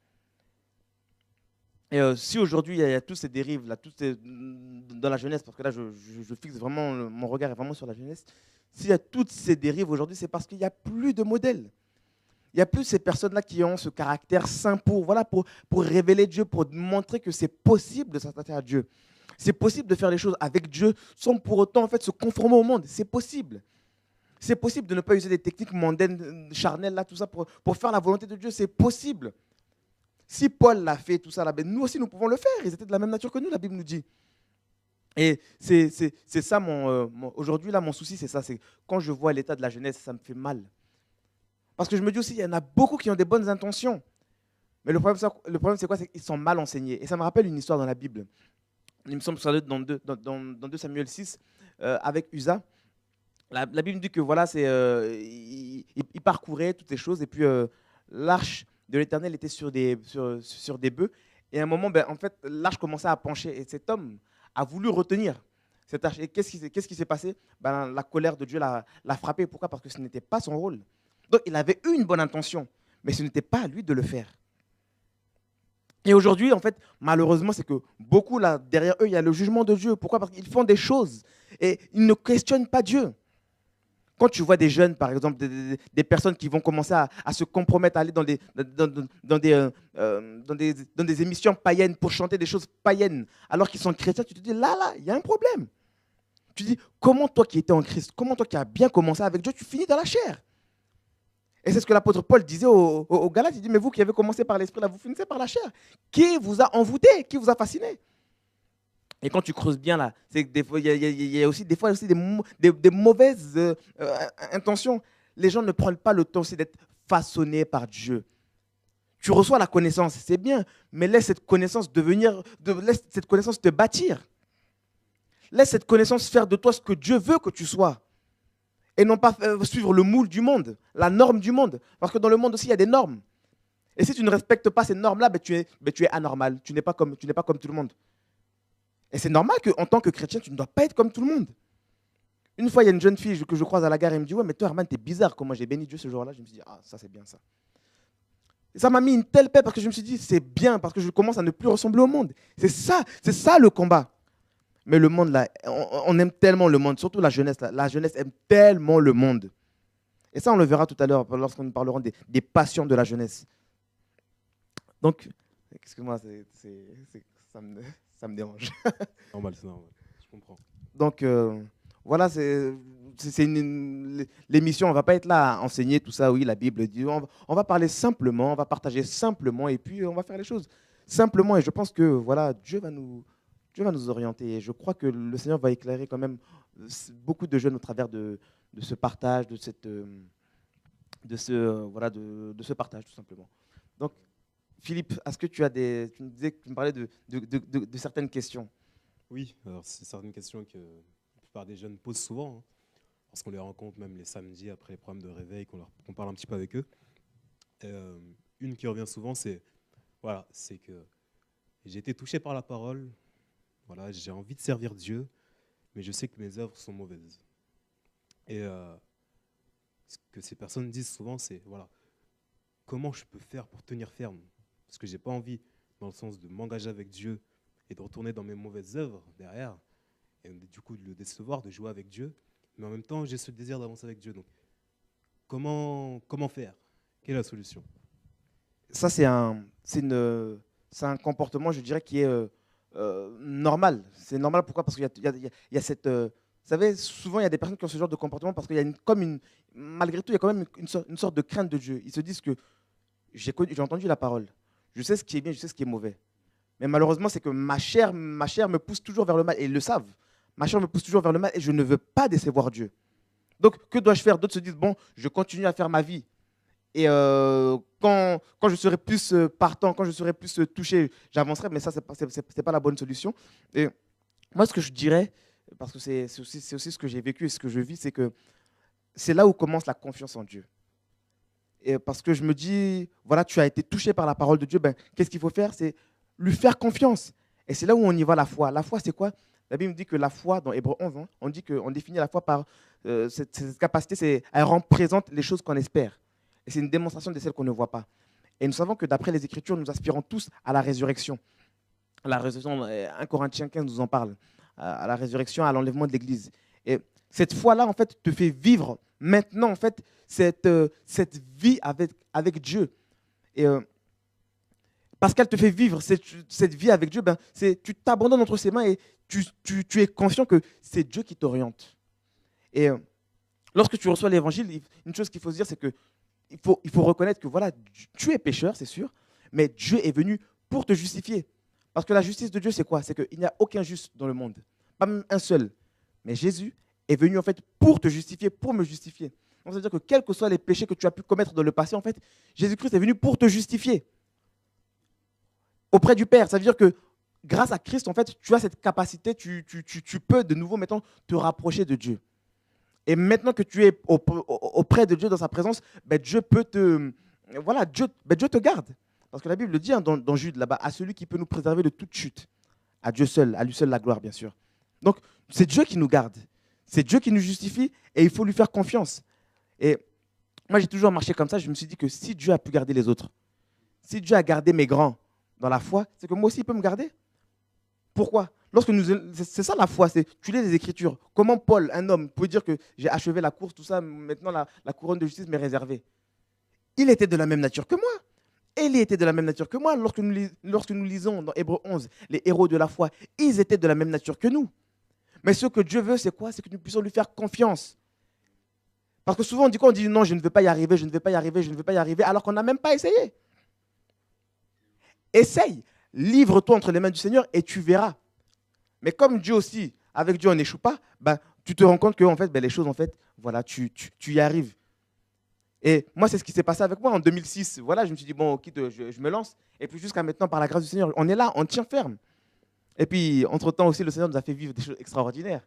Et si aujourd'hui, il y a toutes ces dérives, là, dans la jeunesse, parce que là, je fixe vraiment, mon regard est vraiment sur la jeunesse, s'il y a toutes ces dérives aujourd'hui, c'est parce qu'il n'y a plus de modèle. Il n'y a plus ces personnes-là qui ont ce caractère saint voilà, pour révéler Dieu, pour montrer que c'est possible de s'attacher à Dieu. C'est possible de faire les choses avec Dieu sans pour autant en fait, se conformer au monde. C'est possible. C'est possible de ne pas user des techniques mondaines, charnelles, là, tout ça, pour faire la volonté de Dieu. C'est possible. Si Paul l'a fait, tout ça, là, ben nous aussi, nous pouvons le faire. Ils étaient de la même nature que nous, la Bible nous dit. Et c'est ça, aujourd'hui, là, mon souci, c'est ça. C'est quand je vois l'état de la jeunesse, ça me fait mal. Parce que je me dis aussi, il y en a beaucoup qui ont des bonnes intentions. Mais le problème c'est quoi? C'est qu'ils sont mal enseignés. Et ça me rappelle une histoire dans la Bible. Il me semble que ça doit être dans 2 Samuel 6, avec Uza. La Bible dit que voilà, il parcourait toutes ces choses. Et puis, l'arche de l'Éternel était sur des bœufs. Et à un moment, ben, en fait, l'arche commençait à pencher. Et cet homme a voulu retenir cette arche. Et qu'est-ce qui s'est passé? Ben, la colère de Dieu l'a frappé. Pourquoi? Parce que ce n'était pas son rôle. Donc, il avait eu une bonne intention, mais ce n'était pas à lui de le faire. Et aujourd'hui, en fait, malheureusement, c'est que beaucoup, là, derrière eux, il y a le jugement de Dieu. Pourquoi? Parce qu'ils font des choses et ils ne questionnent pas Dieu. Quand tu vois des jeunes, par exemple, des personnes qui vont commencer à se compromettre, à aller dans des émissions païennes pour chanter des choses païennes, alors qu'ils sont chrétiens, tu te dis, là, il y a un problème. Tu te dis, comment toi qui étais en Christ, comment toi qui as bien commencé avec Dieu, tu finis dans la chair? Et c'est ce que l'apôtre Paul disait aux Galates. Il dit, mais vous qui avez commencé par l'esprit, là, vous finissez par la chair. Qui vous a envoûté? Qui vous a fasciné? Et quand tu creuses bien, là, c'est que il y a aussi des fois aussi des mauvaises intentions. Les gens ne prennent pas le temps aussi d'être façonnés par Dieu. Tu reçois la connaissance, c'est bien, mais laisse cette connaissance laisse cette connaissance te bâtir. Laisse cette connaissance faire de toi ce que Dieu veut que tu sois. Et non pas suivre le moule du monde, la norme du monde. Parce que dans le monde aussi, il y a des normes. Et si tu ne respectes pas ces normes-là, ben tu es anormal. Tu n'es pas comme tout le monde. Et c'est normal qu'en tant que chrétien, tu ne dois pas être comme tout le monde. Une fois, il y a une jeune fille que je croise à la gare et elle me dit, ouais, mais toi, Herman, t'es bizarre. Comment j'ai béni Dieu ce jour-là? Je me suis dit, ah, ça, c'est bien ça. Et ça m'a mis une telle paix parce que je me suis dit, c'est bien, parce que je commence à ne plus ressembler au monde. C'est ça le combat. Mais le monde, là, on aime tellement le monde, surtout la jeunesse. Là. La jeunesse aime tellement le monde. Et ça, on le verra tout à l'heure lorsqu'on nous parlera des passions de la jeunesse. Donc, excuse-moi, ça me dérange. Normal, c'est normal. Je comprends. Donc, voilà, l'émission, on ne va pas être là à enseigner tout ça, oui, la Bible dit. On va parler simplement, on va partager simplement, et puis on va faire les choses simplement. Et je pense que voilà, Dieu va nous orienter. Et je crois que le Seigneur va éclairer quand même beaucoup de jeunes au travers de ce partage, de ce partage, tout simplement. Donc, Philippe, est-ce que tu me parlais de certaines questions? Oui, alors c'est certaines questions que la plupart des jeunes posent souvent. lorsqu'on les rencontre, même les samedis après les programmes de réveil, qu'on parle un petit peu avec eux. Et, une qui revient souvent, c'est que j'ai été touché par la parole, voilà, j'ai envie de servir Dieu, mais je sais que mes œuvres sont mauvaises. Et ce que ces personnes disent souvent, c'est comment je peux faire pour tenir ferme? Parce que je n'ai pas envie, dans le sens de m'engager avec Dieu et de retourner dans mes mauvaises œuvres derrière, et du coup de le décevoir, de jouer avec Dieu, mais en même temps, j'ai ce désir d'avancer avec Dieu. Donc, comment faire? Quelle est la solution? Ça, c'est un comportement, je dirais, qui est normal. C'est normal, pourquoi? Parce qu'il y a cette... vous savez, souvent, il y a des personnes qui ont ce genre de comportement parce qu'il y a malgré tout, il y a quand même une sorte de crainte de Dieu. Ils se disent que j'ai entendu la parole, je sais ce qui est bien, je sais ce qui est mauvais. Mais malheureusement, c'est que ma chair me pousse toujours vers le mal, et ils le savent. Ma chair me pousse toujours vers le mal, et je ne veux pas décevoir Dieu. Donc, que dois-je faire? D'autres se disent, bon, je continue à faire ma vie. Et quand je serai plus partant, quand je serai plus touché, j'avancerai, mais ça, ce n'est pas la bonne solution. Et moi, ce que je dirais, parce que c'est aussi ce que j'ai vécu et ce que je vis, c'est que c'est là où commence la confiance en Dieu. Et parce que je me dis, voilà, tu as été touché par la parole de Dieu, ben, qu'est-ce qu'il faut faire? C'est lui faire confiance. Et c'est là où on y va, la foi. La foi, c'est quoi? La Bible dit que la foi, dans Hébreux 11, on définit la foi par cette capacité, elle rend présente les choses qu'on espère. Et c'est une démonstration de celles qu'on ne voit pas. Et nous savons que d'après les Écritures, nous aspirons tous à la résurrection. La résurrection, 1 Corinthiens 15 nous en parle. À la résurrection, à l'enlèvement de l'Église. Et cette foi-là, en fait, te fait vivre maintenant, en fait, cette vie avec Dieu. Et parce qu'elle te fait vivre cette vie avec Dieu, ben, tu t'abandonnes entre ses mains et tu es conscient que c'est Dieu qui t'oriente. Et lorsque tu reçois l'Évangile, une chose qu'il faut se dire, c'est que il faut reconnaître que voilà, tu es pécheur, c'est sûr, mais Dieu est venu pour te justifier. Parce que la justice de Dieu, c'est quoi? C'est qu'il n'y a aucun juste dans le monde, pas même un seul. Mais Jésus est venu en fait pour te justifier, pour me justifier. Donc, ça veut dire que quels que soient les péchés que tu as pu commettre dans le passé, en fait, Jésus-Christ est venu pour te justifier auprès du Père. Ça veut dire que grâce à Christ, en fait, tu as cette capacité, tu peux de nouveau maintenant te rapprocher de Dieu. Et maintenant que tu es auprès de Dieu, dans sa présence, ben Dieu peut te... Voilà, Dieu te garde. Parce que la Bible le dit dans Jude, là-bas, à celui qui peut nous préserver de toute chute. À Dieu seul, à lui seul la gloire, bien sûr. Donc, c'est Dieu qui nous garde. C'est Dieu qui nous justifie et il faut lui faire confiance. Et moi, j'ai toujours marché comme ça. Je me suis dit que si Dieu a pu garder les autres, si Dieu a gardé mes grands dans la foi, c'est que moi aussi, il peut me garder. Pourquoi? C'est ça la foi, c'est tu lis les Écritures. Comment Paul, un homme, peut dire que j'ai achevé la course, tout ça, maintenant la couronne de justice m'est réservée? Il était de la même nature que moi. Élie était de la même nature que moi. Lorsque nous lisons dans Hébreux 11, les héros de la foi, ils étaient de la même nature que nous. Mais ce que Dieu veut, c'est quoi? C'est que nous puissions lui faire confiance. Parce que souvent, on dit quoi? On dit non, je ne vais pas y arriver, je ne vais pas y arriver, je ne vais pas y arriver, alors qu'on n'a même pas essayé. Essaye, livre-toi entre les mains du Seigneur et tu verras. Mais comme Dieu aussi, avec Dieu on n'échoue pas, ben, tu te rends compte que en fait, ben, les choses, en fait, voilà, tu y arrives. Et moi, c'est ce qui s'est passé avec moi en 2006. Voilà, je me suis dit, bon, ok, je me lance. Et puis jusqu'à maintenant, par la grâce du Seigneur, on est là, on tient ferme. Et puis, entre-temps aussi, le Seigneur nous a fait vivre des choses extraordinaires.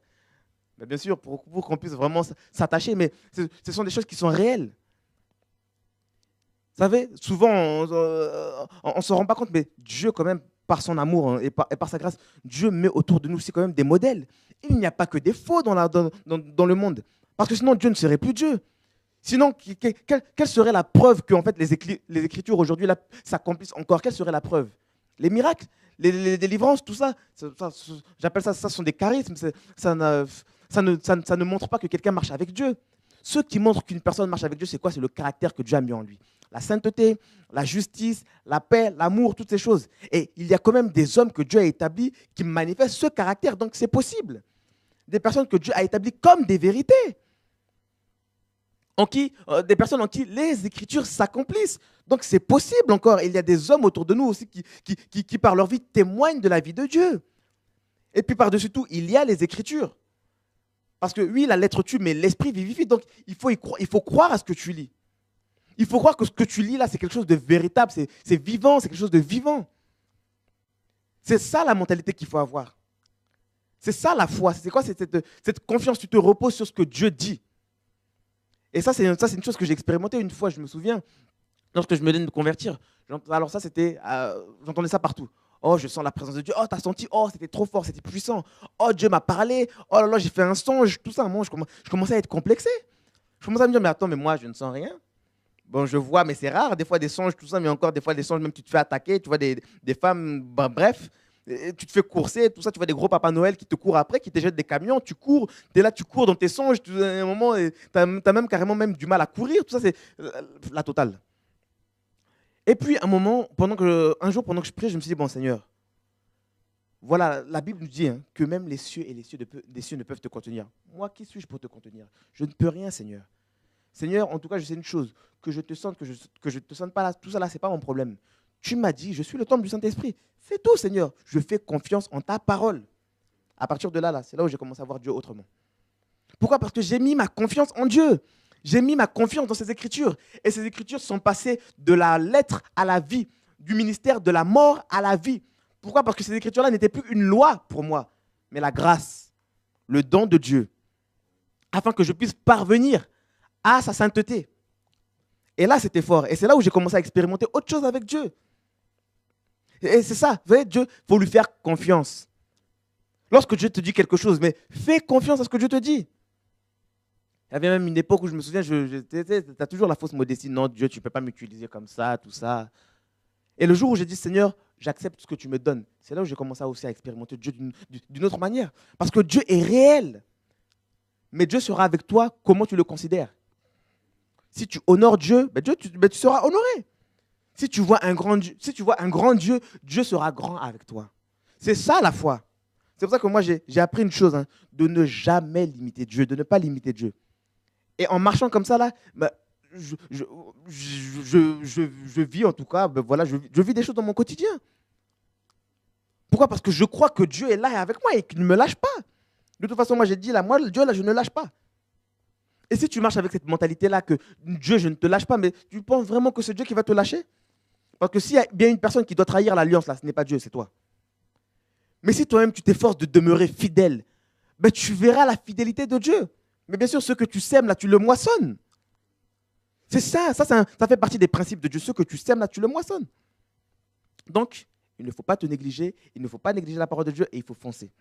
Mais bien sûr, pour qu'on puisse vraiment s'attacher, mais ce sont des choses qui sont réelles. Vous savez, souvent, on ne se rend pas compte, mais Dieu, quand même, par son amour et par sa grâce, Dieu met autour de nous aussi quand même des modèles. Il n'y a pas que des faux dans le monde. Parce que sinon, Dieu ne serait plus Dieu. Sinon, quelle serait la preuve que en fait, les Écritures aujourd'hui s'accomplissent encore? Quelle serait la preuve? Les miracles, les délivrances, tout ça, j'appelle ça, sont des charismes. Ça ne montre pas que quelqu'un marche avec Dieu. Ce qui montre qu'une personne marche avec Dieu, c'est quoi? C'est le caractère que Dieu a mis en lui. La sainteté, la justice, la paix, l'amour, toutes ces choses. Et il y a quand même des hommes que Dieu a établis qui manifestent ce caractère. Donc c'est possible. Des personnes que Dieu a établies comme des vérités. Des personnes en qui les Écritures s'accomplissent. Donc c'est possible encore. Il y a des hommes autour de nous aussi qui par leur vie, témoignent de la vie de Dieu. Et puis par-dessus tout, il y a les Écritures. Parce que oui, la lettre tue, mais l'esprit vivifie. Donc il faut croire à ce que tu lis. Il faut croire que ce que tu lis là, c'est quelque chose de véritable, c'est vivant, c'est quelque chose de vivant. C'est ça la mentalité qu'il faut avoir. C'est ça la foi. C'est quoi cette confiance? Tu te reposes sur ce que Dieu dit. Et ça, c'est une chose que j'ai expérimentée une fois, je me souviens, lorsque je me venais de me convertir. Alors ça, j'entendais ça partout. Oh, je sens la présence de Dieu. Oh, t'as senti? Oh, c'était trop fort, c'était puissant. Oh, Dieu m'a parlé. Oh là là, j'ai fait un songe, tout ça. Moi, je commençais à être complexé. Je commençais à me dire, mais attends, mais moi, je ne sens rien. Bon, je vois, mais c'est rare, des fois des songes, tout ça, mais encore des fois des songes, même tu te fais attaquer, tu vois des femmes, ben, bref, et tu te fais courser, tout ça, tu vois des gros Papa Noël qui te courent après, qui te jettent des camions, tu cours, tu es là, tu cours dans tes songes, à un moment, tu as, même carrément même du mal à courir, tout ça, c'est la totale. Et puis, un jour, pendant que je priais, je me suis dit, bon Seigneur, voilà, la Bible nous dit hein, que même les cieux et les cieux ne peuvent te contenir. Moi, qui suis-je pour te contenir? Je ne peux rien, Seigneur. Seigneur, en tout cas, je sais une chose, que je te sente, que je te sente pas là, tout ça là, ce n'est pas mon problème. Tu m'as dit, je suis le temple du Saint-Esprit. C'est tout, Seigneur. Je fais confiance en ta parole. À partir de là, c'est là où j'ai commencé à voir Dieu autrement. Pourquoi? Parce que j'ai mis ma confiance en Dieu. J'ai mis ma confiance dans ces Écritures. Et ces Écritures sont passées de la lettre à la vie, du ministère de la mort à la vie. Pourquoi? Parce que ces Écritures-là n'étaient plus une loi pour moi, mais la grâce, le don de Dieu, afin que je puisse parvenir à sa sainteté. Et là, c'était fort. Et c'est là où j'ai commencé à expérimenter autre chose avec Dieu. Et c'est ça, vous voyez, Dieu, il faut lui faire confiance. Lorsque Dieu te dit quelque chose, mais fais confiance à ce que Dieu te dit. Il y avait même une époque où je me souviens, tu as toujours la fausse modestie. Non, Dieu, tu ne peux pas m'utiliser comme ça, tout ça. Et le jour où j'ai dit, Seigneur, j'accepte ce que tu me donnes, c'est là où j'ai commencé aussi à expérimenter Dieu d'une autre manière. Parce que Dieu est réel. Mais Dieu sera avec toi, comment tu le considères. Si tu honores Dieu, tu seras honoré. Si tu vois un grand Dieu, Dieu sera grand avec toi. C'est ça la foi. C'est pour ça que moi j'ai appris une chose, hein, de ne jamais limiter Dieu, de ne pas limiter Dieu. Et en marchant comme ça, là, je vis en tout cas, voilà, je vis des choses dans mon quotidien. Pourquoi? Parce que je crois que Dieu est là avec moi et qu'il ne me lâche pas. De toute façon, moi j'ai dit, là, moi, Dieu, là, je ne lâche pas. Et si tu marches avec cette mentalité-là que Dieu, je ne te lâche pas, mais tu penses vraiment que c'est Dieu qui va te lâcher? Parce que s'il y a bien une personne qui doit trahir l'alliance, là, ce n'est pas Dieu, c'est toi. Mais si toi-même, tu t'efforces de demeurer fidèle, ben, tu verras la fidélité de Dieu. Mais bien sûr, ce que tu sèmes, là, tu le moissonnes. C'est ça, ça fait partie des principes de Dieu. Ce que tu sèmes, là, tu le moissonnes. Donc, il ne faut pas te négliger, il ne faut pas négliger la parole de Dieu et il faut foncer.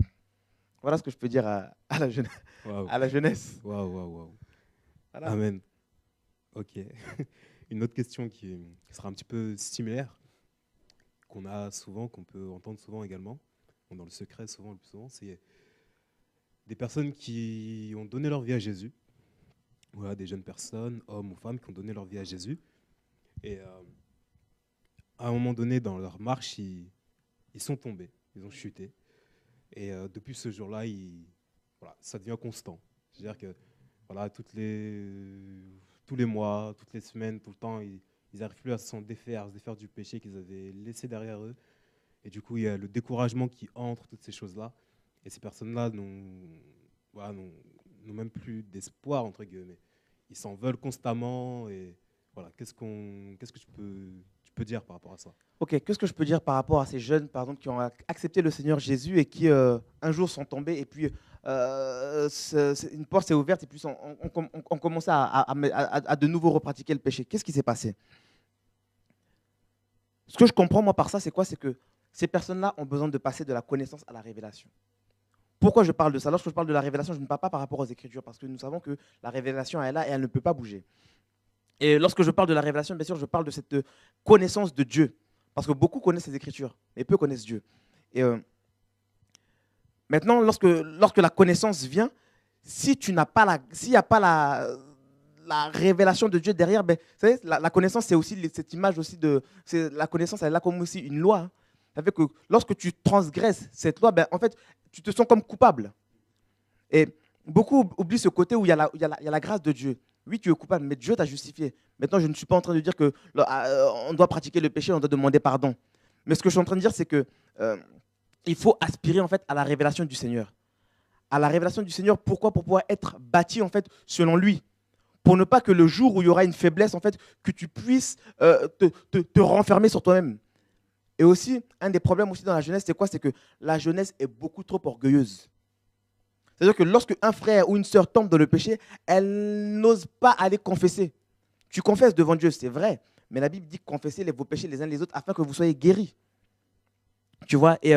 Voilà ce que je peux dire à la jeunesse. Wow. À la jeunesse. Waouh. Voilà. Amen. Ok. Une autre question qui sera un petit peu similaire, qu'on a souvent, qu'on peut entendre souvent également, dans le secret souvent, le plus souvent, c'est des personnes qui ont donné leur vie à Jésus. Voilà, des jeunes personnes, hommes ou femmes, qui ont donné leur vie à Jésus. Et à un moment donné, dans leur marche, ils sont tombés, ils ont chuté. Et depuis ce jour-là, voilà, ça devient constant. C'est-à-dire que voilà, tous les mois, toutes les semaines, tout le temps, ils n'arrivent plus à se défaire du péché qu'ils avaient laissé derrière eux. Et du coup, il y a le découragement qui entre, toutes ces choses-là. Et ces personnes-là n'ont même plus d'espoir, entre guillemets. Ils s'en veulent constamment. Et voilà, qu'est-ce que tu peux dire par rapport à ça? Ok, qu'est-ce que je peux dire par rapport à ces jeunes, par exemple, qui ont accepté le Seigneur Jésus et qui, un jour, sont tombés et puis une porte s'est ouverte et puis on commençait à de nouveau repratiquer le péché. Qu'est-ce qui s'est passé? Ce que je comprends, moi, par ça, c'est quoi? C'est que ces personnes-là ont besoin de passer de la connaissance à la révélation. Pourquoi je parle de ça? Lorsque je parle de la révélation, je ne parle pas par rapport aux Écritures, parce que nous savons que la révélation est là et elle ne peut pas bouger. Et lorsque je parle de la révélation, bien sûr, je parle de cette connaissance de Dieu. Parce que beaucoup connaissent les Écritures, mais peu connaissent Dieu. Et maintenant, lorsque la connaissance vient, s'il n'y a pas la révélation de Dieu derrière, ben, vous savez, la connaissance, c'est aussi cette image aussi de... La connaissance, elle est là comme aussi une loi. Hein. Ça fait que lorsque tu transgresses cette loi, ben, en fait, tu te sens comme coupable. Et beaucoup oublient ce côté où il y a la grâce de Dieu. Oui, tu es coupable, mais Dieu t'a justifié. Maintenant, je ne suis pas en train de dire qu'on doit pratiquer le péché, on doit demander pardon. Mais ce que je suis en train de dire, c'est que il faut aspirer en fait à la révélation du Seigneur. À la révélation du Seigneur, pourquoi? Pour pouvoir être bâti en fait selon lui. Pour ne pas que le jour où il y aura une faiblesse, en fait, que tu puisses te renfermer sur toi-même. Et aussi, un des problèmes aussi dans la jeunesse, c'est quoi? C'est que la jeunesse est beaucoup trop orgueilleuse. C'est-à-dire que lorsque un frère ou une sœur tombe dans le péché, elle n'ose pas aller confesser. Tu confesses devant Dieu, c'est vrai, mais la Bible dit confessez vos péchés les uns les autres afin que vous soyez guéris. Tu vois, et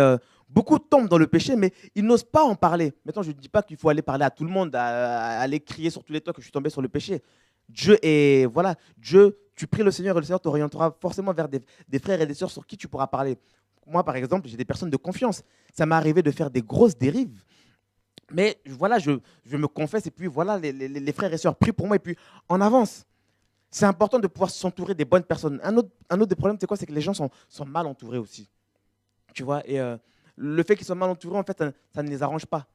beaucoup tombent dans le péché, mais ils n'osent pas en parler. Maintenant, je ne dis pas qu'il faut aller parler à tout le monde, aller crier sur tous les toits que je suis tombé sur le péché. Dieu est, voilà, Dieu, tu pries le Seigneur et le Seigneur t'orientera forcément vers des frères et des sœurs sur qui tu pourras parler. Moi, par exemple, j'ai des personnes de confiance. Ça m'est arrivé de faire des grosses dérives. Mais voilà, je me confesse et puis voilà, les frères et sœurs prient pour moi et puis on avance. C'est important de pouvoir s'entourer des bonnes personnes. Un autre des problèmes, c'est quoi? C'est que les gens sont mal entourés aussi. Tu vois, et le fait qu'ils soient mal entourés, en fait, ça ne les arrange pas.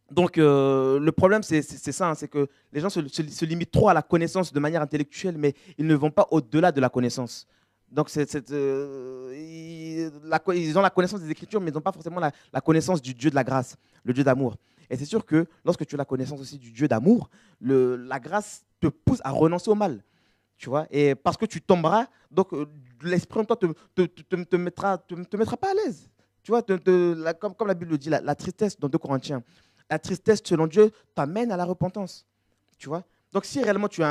Donc, le problème, c'est ça, hein, c'est que les gens se limitent trop à la connaissance de manière intellectuelle, mais ils ne vont pas au-delà de la connaissance. Donc, ils ont la connaissance des Écritures, mais ils n'ont pas forcément la connaissance du Dieu de la grâce, le Dieu d'amour. Et c'est sûr que lorsque tu as la connaissance aussi du Dieu d'amour, la grâce te pousse à renoncer au mal. Tu vois, et parce que tu tomberas, donc l'esprit en toi te mettra pas à l'aise. Tu vois, comme la Bible le dit, la tristesse dans 2 Corinthiens, la tristesse selon Dieu t'amène à la repentance. Tu vois, donc si réellement tu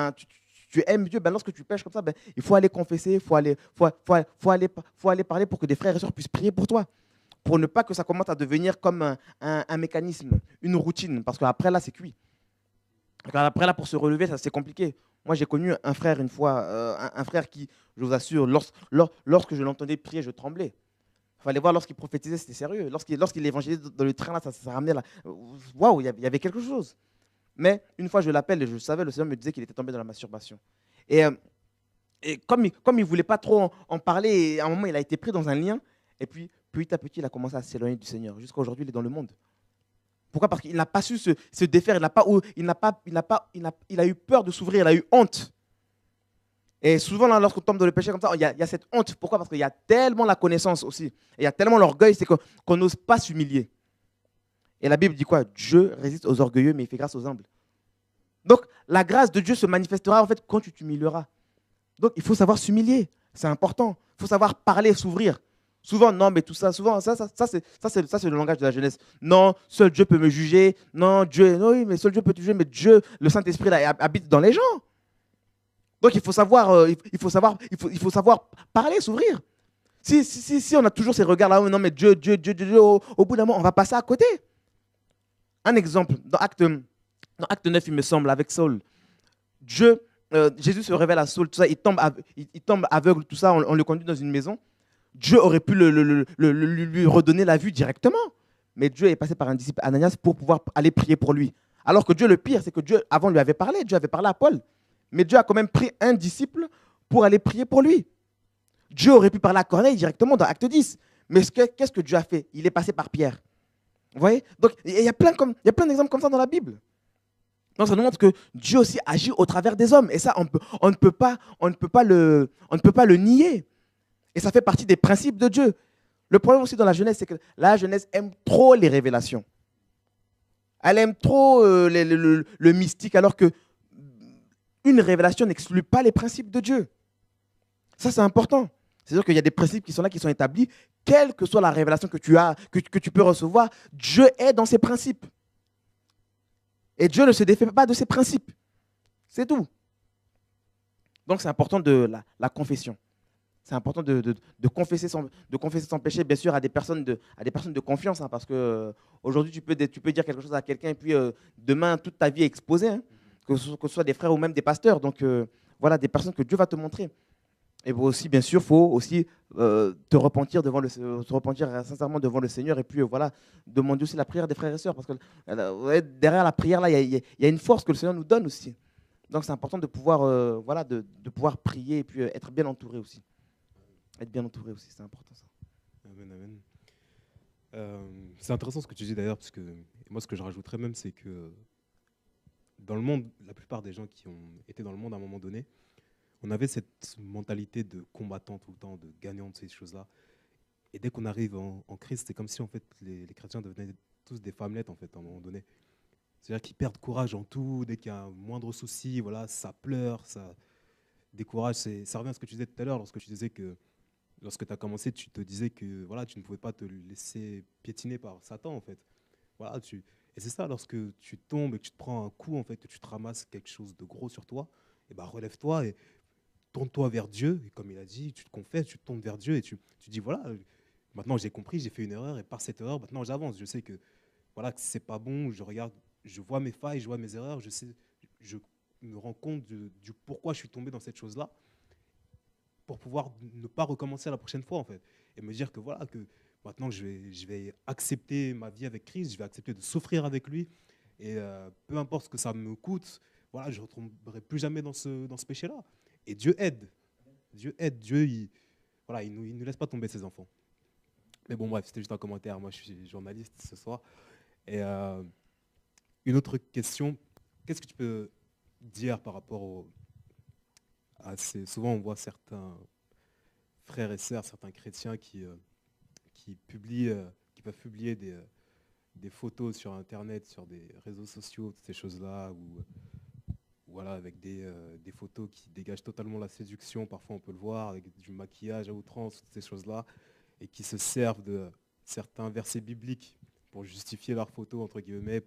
aimes Dieu, ben, lorsque tu pêches comme ça, ben, il faut aller confesser, faut aller parler pour que des frères et sœurs puissent prier pour toi. Pour ne pas que ça commence à devenir comme un mécanisme, une routine, parce qu'après là, c'est cuit. Après, là, pour se relever, ça c'est compliqué. Moi, j'ai connu un frère une fois, un frère qui, je vous assure, lorsque je l'entendais prier, je tremblais. Il fallait voir lorsqu'il prophétisait, c'était sérieux. Lorsqu'il évangélisait dans le train, là, ça ramenait là. Waouh, il y avait quelque chose. Mais une fois, je l'appelle et je savais, le Seigneur me disait qu'il était tombé dans la masturbation. Et, comme il ne voulait pas trop en parler, et à un moment, il a été pris dans un lien. Et puis, petit à petit, il a commencé à s'éloigner du Seigneur. Jusqu'à aujourd'hui, il est dans le monde. Pourquoi? Parce qu'il n'a pas su se défaire, il a eu peur de s'ouvrir, il a eu honte. Et souvent, là, lorsqu'on tombe dans le péché comme ça, il y a cette honte. Pourquoi? Parce qu'il y a tellement la connaissance aussi. Et il y a tellement l'orgueil, c'est qu'on n'ose pas s'humilier. Et la Bible dit quoi? Dieu résiste aux orgueilleux, mais il fait grâce aux humbles. Donc, la grâce de Dieu se manifestera en fait quand tu t'humilieras. Donc, il faut savoir s'humilier. C'est important. Il faut savoir parler, s'ouvrir. Souvent, non, mais tout ça, souvent, ça c'est le langage de la jeunesse. Non, seul Dieu peut me juger. Non, Dieu, non, oui, mais seul Dieu peut te juger, mais Dieu, le Saint-Esprit, habite dans les gens. Donc, il faut savoir parler, s'ouvrir. Si on a toujours ces regards-là, non, mais Dieu, au bout d'un moment, on va passer à côté. Un exemple, dans Acte 9, il me semble, avec Saul, Jésus se révèle à Saul, tout ça, il tombe aveugle, tout ça, on le conduit dans une maison. Dieu aurait pu lui redonner la vue directement. Mais Dieu est passé par un disciple, Ananias, pour pouvoir aller prier pour lui. Alors que Dieu, le pire, c'est que Dieu, avant, lui avait parlé. Dieu avait parlé à Paul. Mais Dieu a quand même pris un disciple pour aller prier pour lui. Dieu aurait pu parler à Corneille directement dans Acte 10. Mais qu'est-ce que Dieu a fait? Il est passé par Pierre. Vous voyez? Donc, il y a plein d'exemples comme ça dans la Bible. Donc, ça nous montre que Dieu aussi agit au travers des hommes. Et ça, on ne peut pas le nier. Et ça fait partie des principes de Dieu. Le problème aussi dans la jeunesse, c'est que la jeunesse aime trop les révélations. Elle aime trop le mystique, alors qu'une révélation n'exclut pas les principes de Dieu. Ça, c'est important. C'est-à-dire qu'il y a des principes qui sont là, qui sont établis. Quelle que soit la révélation que tu as, que tu peux recevoir, Dieu est dans ses principes. Et Dieu ne se défait pas de ses principes. C'est tout. Donc, c'est important de la confession. C'est important de confesser son péché, bien sûr, à des personnes de confiance. Hein, parce qu'aujourd'hui, tu peux dire quelque chose à quelqu'un et puis demain, toute ta vie est exposée. Hein, que ce soit des frères ou même des pasteurs. Donc, voilà, des personnes que Dieu va te montrer. Et aussi, bien sûr, il faut aussi te repentir sincèrement devant le Seigneur. Et puis, voilà, demander aussi la prière des frères et sœurs. Parce que derrière la prière, là, il y a une force que le Seigneur nous donne aussi. Donc, c'est important de pouvoir, de pouvoir prier et puis être bien entouré aussi. Être bien entouré aussi, c'est important ça. Amen, amen. C'est intéressant ce que tu dis d'ailleurs, parce que moi, ce que je rajouterais même, c'est que dans le monde, la plupart des gens qui ont été dans le monde à un moment donné, on avait cette mentalité de combattant tout le temps, de gagnant de ces choses-là. Et dès qu'on arrive en Christ, c'est comme si en fait, les chrétiens devenaient tous des femmelettes en fait, à un moment donné. C'est-à-dire qu'ils perdent courage en tout, dès qu'il y a un moindre souci, voilà, ça pleure, ça décourage. Ça revient à ce que tu disais tout à l'heure, lorsque tu disais que lorsque tu as commencé, tu te disais que voilà, tu ne pouvais pas te laisser piétiner par Satan, en fait. Voilà, Et c'est ça, lorsque tu tombes et que tu te prends un coup, en fait, que tu te ramasses quelque chose de gros sur toi, et ben relève-toi et tourne-toi vers Dieu. Et comme il a dit, tu te confesses, tu te tournes vers Dieu et tu dis, voilà, maintenant j'ai compris, j'ai fait une erreur, et par cette erreur, maintenant j'avance. Je sais que voilà, que c'est pas bon, je regarde, je vois mes failles, je vois mes erreurs, je me rends compte du pourquoi je suis tombé dans cette chose-là, pour pouvoir ne pas recommencer la prochaine fois, en fait. Et me dire que voilà, que maintenant je vais accepter ma vie avec Christ, je vais accepter de souffrir avec lui. Et peu importe ce que ça me coûte, voilà, je ne retomberai plus jamais dans ce péché-là. Et Dieu aide. Dieu aide. Dieu, voilà, il ne laisse pas tomber ses enfants. Mais bon, bref, c'était juste un commentaire. Moi, je suis journaliste ce soir. Et une autre question, qu'est-ce que tu peux dire par rapport à ces... Souvent, on voit certains frères et sœurs, certains chrétiens qui publient, qui peuvent publier des photos sur Internet, sur des réseaux sociaux, toutes ces choses-là, ou voilà, avec des photos qui dégagent totalement la séduction, parfois on peut le voir, avec du maquillage à outrance, toutes ces choses-là, et qui se servent de certains versets bibliques pour justifier leurs photos, entre guillemets,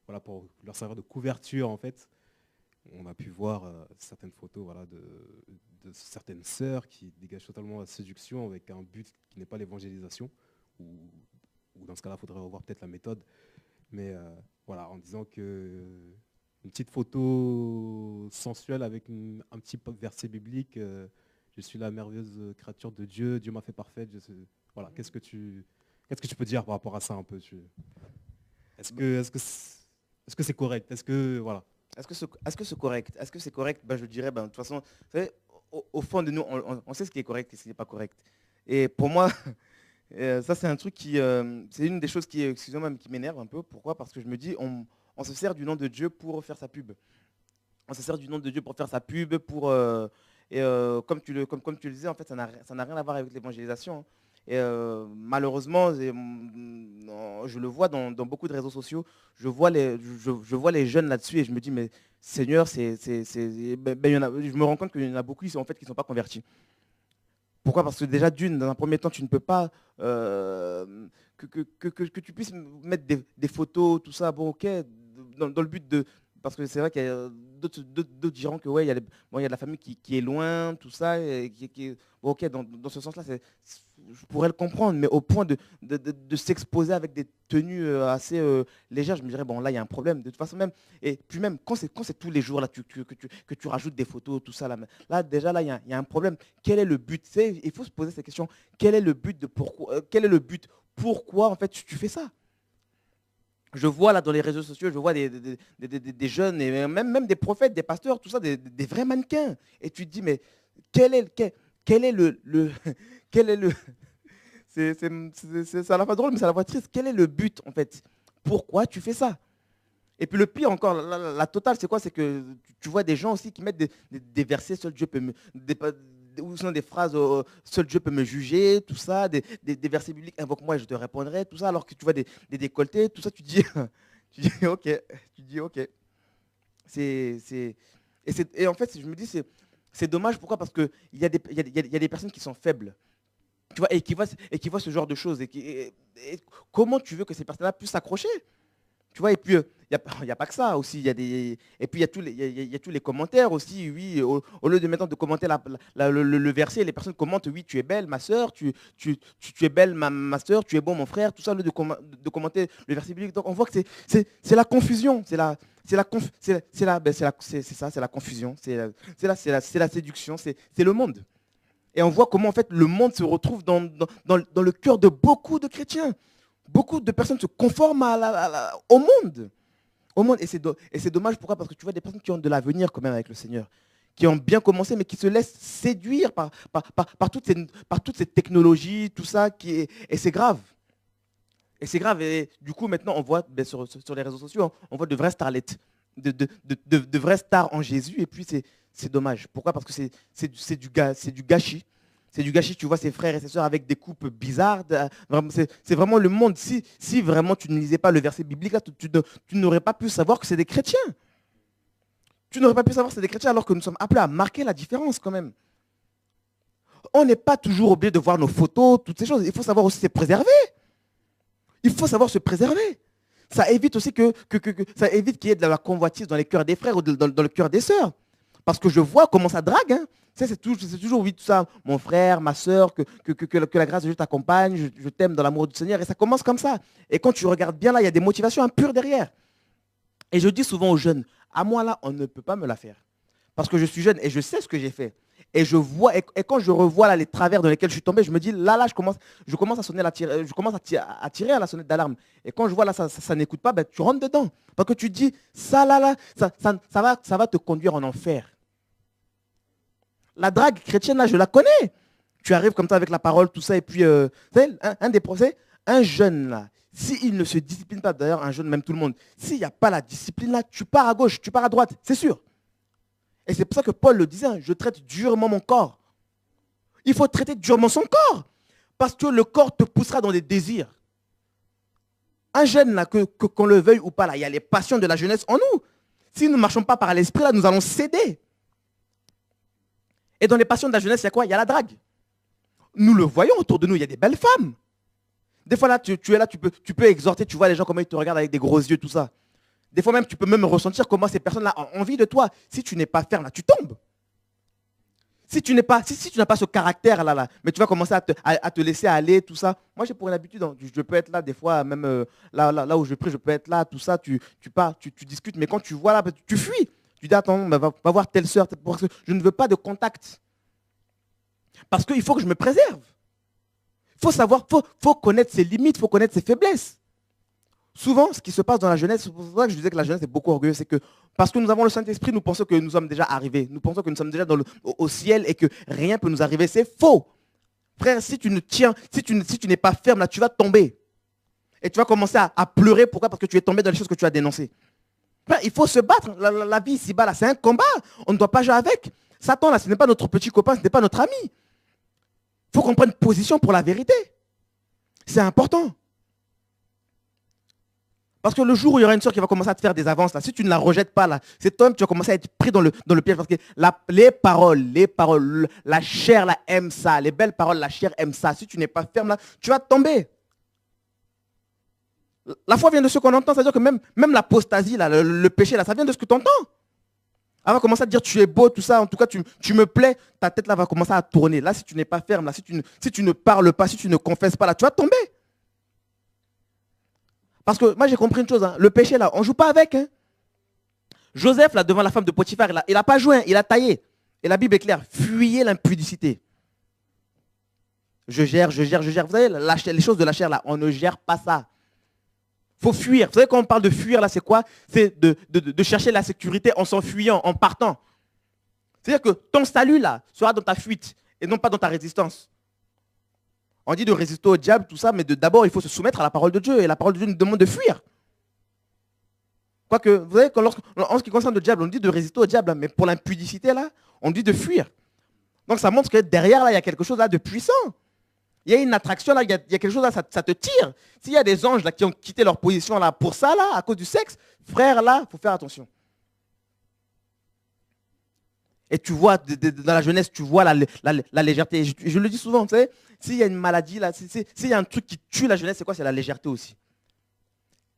voilà, pour leur servir de couverture, en fait. On a pu voir certaines photos voilà, de certaines sœurs qui dégagent totalement la séduction avec un but qui n'est pas l'évangélisation, ou dans ce cas-là, il faudrait revoir peut-être la méthode. Mais voilà, en disant que une petite photo sensuelle avec un petit verset biblique, je suis la merveilleuse créature de Dieu, Dieu m'a fait parfaite. Voilà, qu'est-ce que tu peux dire par rapport à ça un peu Est-ce que c'est correct? Est-ce que voilà? Est-ce que c'est correct? Est-ce que c'est correct? Ben, je dirais, ben, de toute façon, vous savez, au fond de nous, on sait ce qui est correct et ce qui n'est pas correct. Et pour moi, ça c'est un truc c'est une des choses qui, excusez-moi, mais qui m'énerve un peu. Pourquoi? Parce que je me dis, on se sert du nom de Dieu pour faire sa pub. On se sert du nom de Dieu pour faire sa pub, comme tu le disais, en fait, ça n'a rien à voir avec l'évangélisation, hein. Et malheureusement, je le vois dans beaucoup de réseaux sociaux, je vois les jeunes là-dessus et je me dis, mais Seigneur, je me rends compte qu'il y en a beaucoup en fait, qui ne sont pas convertis. Pourquoi? Parce que déjà, dans un premier temps, tu ne peux pas que tu puisses mettre des photos, tout ça, bon, ok, dans le but de... Parce que c'est vrai qu'il y a d'autres diront que ouais, il y a de la famille qui est loin, tout ça, et bon, ok, dans ce sens-là, je pourrais le comprendre, mais au point de s'exposer avec des tenues assez légères, je me dirais, bon, là, il y a un problème. De toute façon, même, et puis même, quand c'est tous les jours là, que tu rajoutes des photos, tout ça, là déjà, là, il y a un problème. Quel est le but? Il faut se poser cette question. Quel est le but de pourquoi, quel est le but? Pourquoi, en fait, tu fais ça? Je vois là dans les réseaux sociaux, je vois des jeunes, et même des prophètes, des pasteurs, tout ça, des vrais mannequins. Et tu te dis, mais quel est, quel est quel est le, c'est à la fois drôle, mais c'est à la fois triste. Quel est le but, en fait? Pourquoi tu fais ça? Et puis le pire encore, la totale, c'est quoi? C'est que tu vois des gens aussi qui mettent des versets, seul Dieu peut me... ou sinon des phrases, seul Dieu peut me juger, tout ça, des versets bibliques, invoque-moi et je te répondrai, tout ça, alors que tu vois des décolletés, tout ça, tu dis, tu dis ok, tu dis ok. Et en fait, je me dis, c'est dommage, pourquoi? Parce qu'il y a des personnes qui sont faibles, tu vois, et qui voient ce genre de choses. Et comment tu veux que ces personnes-là puissent s'accrocher? Tu vois, et puis, il y a pas que ça aussi. Et puis, il y a tous les commentaires aussi. Oui, au lieu de maintenant de commenter le verset, les personnes commentent, oui, tu es belle, ma soeur, tu es belle, ma soeur, tu es bon, mon frère, tout ça, au lieu de commenter le verset biblique. Donc, on voit que c'est la confusion. C'est ça, c'est la confusion. C'est la séduction, c'est le monde. Et on voit comment, en fait, le monde se retrouve dans le cœur de beaucoup de chrétiens. Beaucoup de personnes se conforment au monde. Et c'est dommage, pourquoi? Parce que tu vois des personnes qui ont de l'avenir quand même avec le Seigneur, qui ont bien commencé, mais qui se laissent séduire par toutes ces technologies, tout ça, et c'est grave. Et c'est grave. Et du coup, maintenant, on voit sur les réseaux sociaux, on voit de vraies starlettes, de vraies stars en Jésus, et puis c'est dommage. Pourquoi? Parce que c'est du gâchis. C'est du gâchis, tu vois ses frères et ses sœurs avec des coupes bizarres. C'est vraiment le monde. Si vraiment tu ne lisais pas le verset biblique, là, tu n'aurais pas pu savoir que c'est des chrétiens. Tu n'aurais pas pu savoir que c'est des chrétiens alors que nous sommes appelés à marquer la différence quand même. On n'est pas toujours obligé de voir nos photos, toutes ces choses. Il faut savoir aussi se préserver. Il faut savoir se préserver. Ça évite aussi ça évite qu'il y ait de la convoitise dans les cœurs des frères ou dans le cœur des sœurs. Parce que je vois comment ça drague. Hein. Tu sais, c'est toujours oui, tout ça. Mon frère, ma sœur, que la grâce de Dieu t'accompagne, je t'aime dans l'amour du Seigneur. Et ça commence comme ça. Et quand tu regardes bien là, il y a des motivations impures derrière. Et je dis souvent aux jeunes, à moi là, on ne peut pas me la faire. Parce que je suis jeune et je sais ce que j'ai fait. Et je vois, et quand je revois là les travers dans lesquels je suis tombé, je me dis, là, je commence à sonner à tirer à la sonnette d'alarme. Et quand je vois là, ça n'écoute pas, ben, tu rentres dedans. Parce que tu te dis, ça là, ça va te conduire en enfer. La drague chrétienne, là, je la connais. Tu arrives comme ça avec la parole, tout ça, et puis, vous savez, un des procès, un jeune là, s'il ne se discipline pas, d'ailleurs, un jeune, même tout le monde, s'il n'y a pas la discipline là, tu pars à gauche, tu pars à droite, c'est sûr. Et c'est pour ça que Paul le disait, hein, je traite durement mon corps. Il faut traiter durement son corps. Parce que le corps te poussera dans des désirs. Un jeune, là, qu'on le veuille ou pas, là, il y a les passions de la jeunesse en nous. Si nous ne marchons pas par l'esprit, là, nous allons céder. Et dans les passions de la jeunesse, il y a quoi? Il y a la drague. Nous le voyons autour de nous, il y a des belles femmes. Des fois, là, tu es là, tu peux exhorter, tu vois les gens comment ils te regardent avec des gros yeux, tout ça. Des fois même, tu peux même ressentir comment ces personnes-là ont envie de toi. Si tu n'es pas ferme, là, tu tombes. Si tu n'as pas ce caractère-là, là, mais tu vas commencer à te laisser aller, tout ça. Moi, j'ai pour une habitude, je peux être là, des fois, même là où je prie, je peux être là, tout ça, tu pars, tu discutes, mais quand tu vois là, tu fuis. Tu dis, attends, va voir telle sœur, parce que je ne veux pas de contact. Parce qu'il faut que je me préserve. Il faut savoir, faut connaître ses limites, il faut connaître ses faiblesses. Souvent, ce qui se passe dans la jeunesse, c'est pour ça que je disais que la jeunesse est beaucoup orgueilleuse, c'est que parce que nous avons le Saint-Esprit, nous pensons que nous sommes déjà arrivés. Nous pensons que nous sommes déjà au ciel et que rien ne peut nous arriver. C'est faux. Frère, si tu n'es pas ferme, là, tu vas tomber. Et tu vas commencer à pleurer. Pourquoi? Parce que tu es tombé dans les choses que tu as dénoncées. Frère, il faut se battre. La vie ici-bas, là, c'est un combat. On ne doit pas jouer avec. Satan, là, ce n'est pas notre petit copain, ce n'est pas notre ami. Il faut qu'on prenne position pour la vérité. C'est important. Parce que le jour où il y aura une soeur qui va commencer à te faire des avances, là, si tu ne la rejettes pas, là, c'est toi-même, tu vas commencer à être pris dans le piège. Parce que les paroles, la chair là, aime ça. Les belles paroles, la chair aime ça. Si tu n'es pas ferme, là, tu vas tomber. La foi vient de ce qu'on entend. C'est-à-dire que même l'apostasie, là, le péché, là, ça vient de ce que tu entends. Elle va commencer à te dire, tu es beau, tout ça. En tout cas, tu me plais. Ta tête là va commencer à tourner. Là, si tu n'es pas ferme, là, si tu ne parles pas, si tu ne confesses pas, là, tu vas tomber. Parce que moi, j'ai compris une chose. Hein. Le péché, là, on ne joue pas avec. Hein. Joseph, là, devant la femme de Potiphar, il n'a pas joué, hein, il a taillé. Et la Bible est claire. Fuyez l'impudicité. Je gère. Vous savez, les choses de la chair, là, on ne gère pas ça. Il faut fuir. Vous savez, quand on parle de fuir, là, c'est quoi? C'est de chercher la sécurité en s'enfuyant, en partant. C'est-à-dire que ton salut, là, sera dans ta fuite et non pas dans ta résistance. On dit de résister au diable, tout ça, mais d'abord, il faut se soumettre à la parole de Dieu. Et la parole de Dieu nous demande de fuir. Quoique, vous savez, en ce qui concerne le diable, on dit de résister au diable, mais pour l'impudicité, là, on dit de fuir. Donc, ça montre que derrière, là, il y a quelque chose là de puissant. Il y a une attraction, là, il y a quelque chose là, ça te tire. S'il y a des anges là, qui ont quitté leur position là, pour ça, là, à cause du sexe, frère, là, il faut faire attention. Et tu vois, dans la jeunesse, tu vois la légèreté. Je le dis souvent, vous savez, s'il y a une maladie, là, s'il y a un truc qui tue la jeunesse, c'est quoi? C'est la légèreté aussi.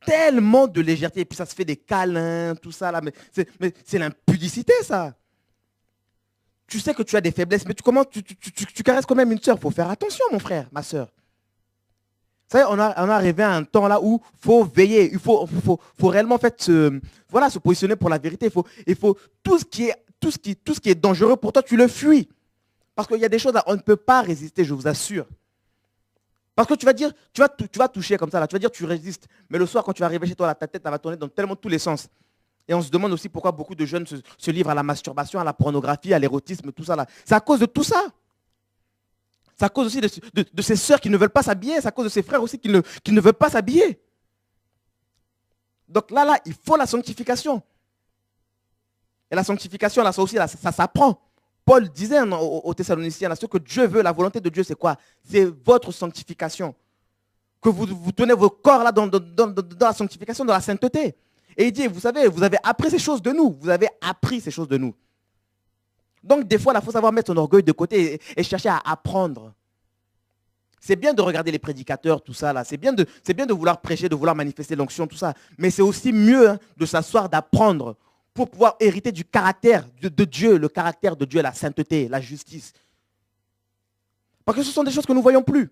Tellement de légèreté. Et puis ça se fait des câlins, tout ça, là. Mais c'est l'impudicité, ça. Tu sais que tu as des faiblesses, mais tu caresses quand même une sœur. Il faut faire attention, mon frère, ma sœur. Vous savez, on a arrivé à un temps là où il faut veiller. Il faut réellement en fait, se positionner pour la vérité. Il faut tout ce qui est dangereux pour toi, tu le fuis. Parce qu'il y a des choses là, on ne peut pas résister, je vous assure. Parce que tu vas dire, tu vas toucher comme ça, là, tu vas dire tu résistes. Mais le soir, quand tu vas arriver chez toi, là, ta tête elle va tourner dans tellement tous les sens. Et on se demande aussi pourquoi beaucoup de jeunes se livrent à la masturbation, à la pornographie, à l'érotisme, tout ça là. C'est à cause de tout ça. C'est à cause aussi de ces sœurs qui ne veulent pas s'habiller. C'est à cause de ces frères aussi qui ne veulent pas s'habiller. Donc là, il faut la sanctification. Et la sanctification, là, ça aussi, là, ça s'apprend. Paul disait aux Thessaloniciens, là, ce que Dieu veut, la volonté de Dieu, c'est quoi? C'est votre sanctification. Que vous tenez vos corps là dans la sanctification, dans la sainteté. Et il dit, vous savez, vous avez appris ces choses de nous. Vous avez appris ces choses de nous. Donc, des fois, il faut savoir mettre son orgueil de côté et chercher à apprendre. C'est bien de regarder les prédicateurs, tout ça, là. C'est bien de vouloir prêcher, de vouloir manifester l'onction, tout ça. Mais c'est aussi mieux hein, de s'asseoir, d'apprendre pour pouvoir hériter du caractère de Dieu, le caractère de Dieu, la sainteté, la justice. Parce que ce sont des choses que nous ne voyons plus.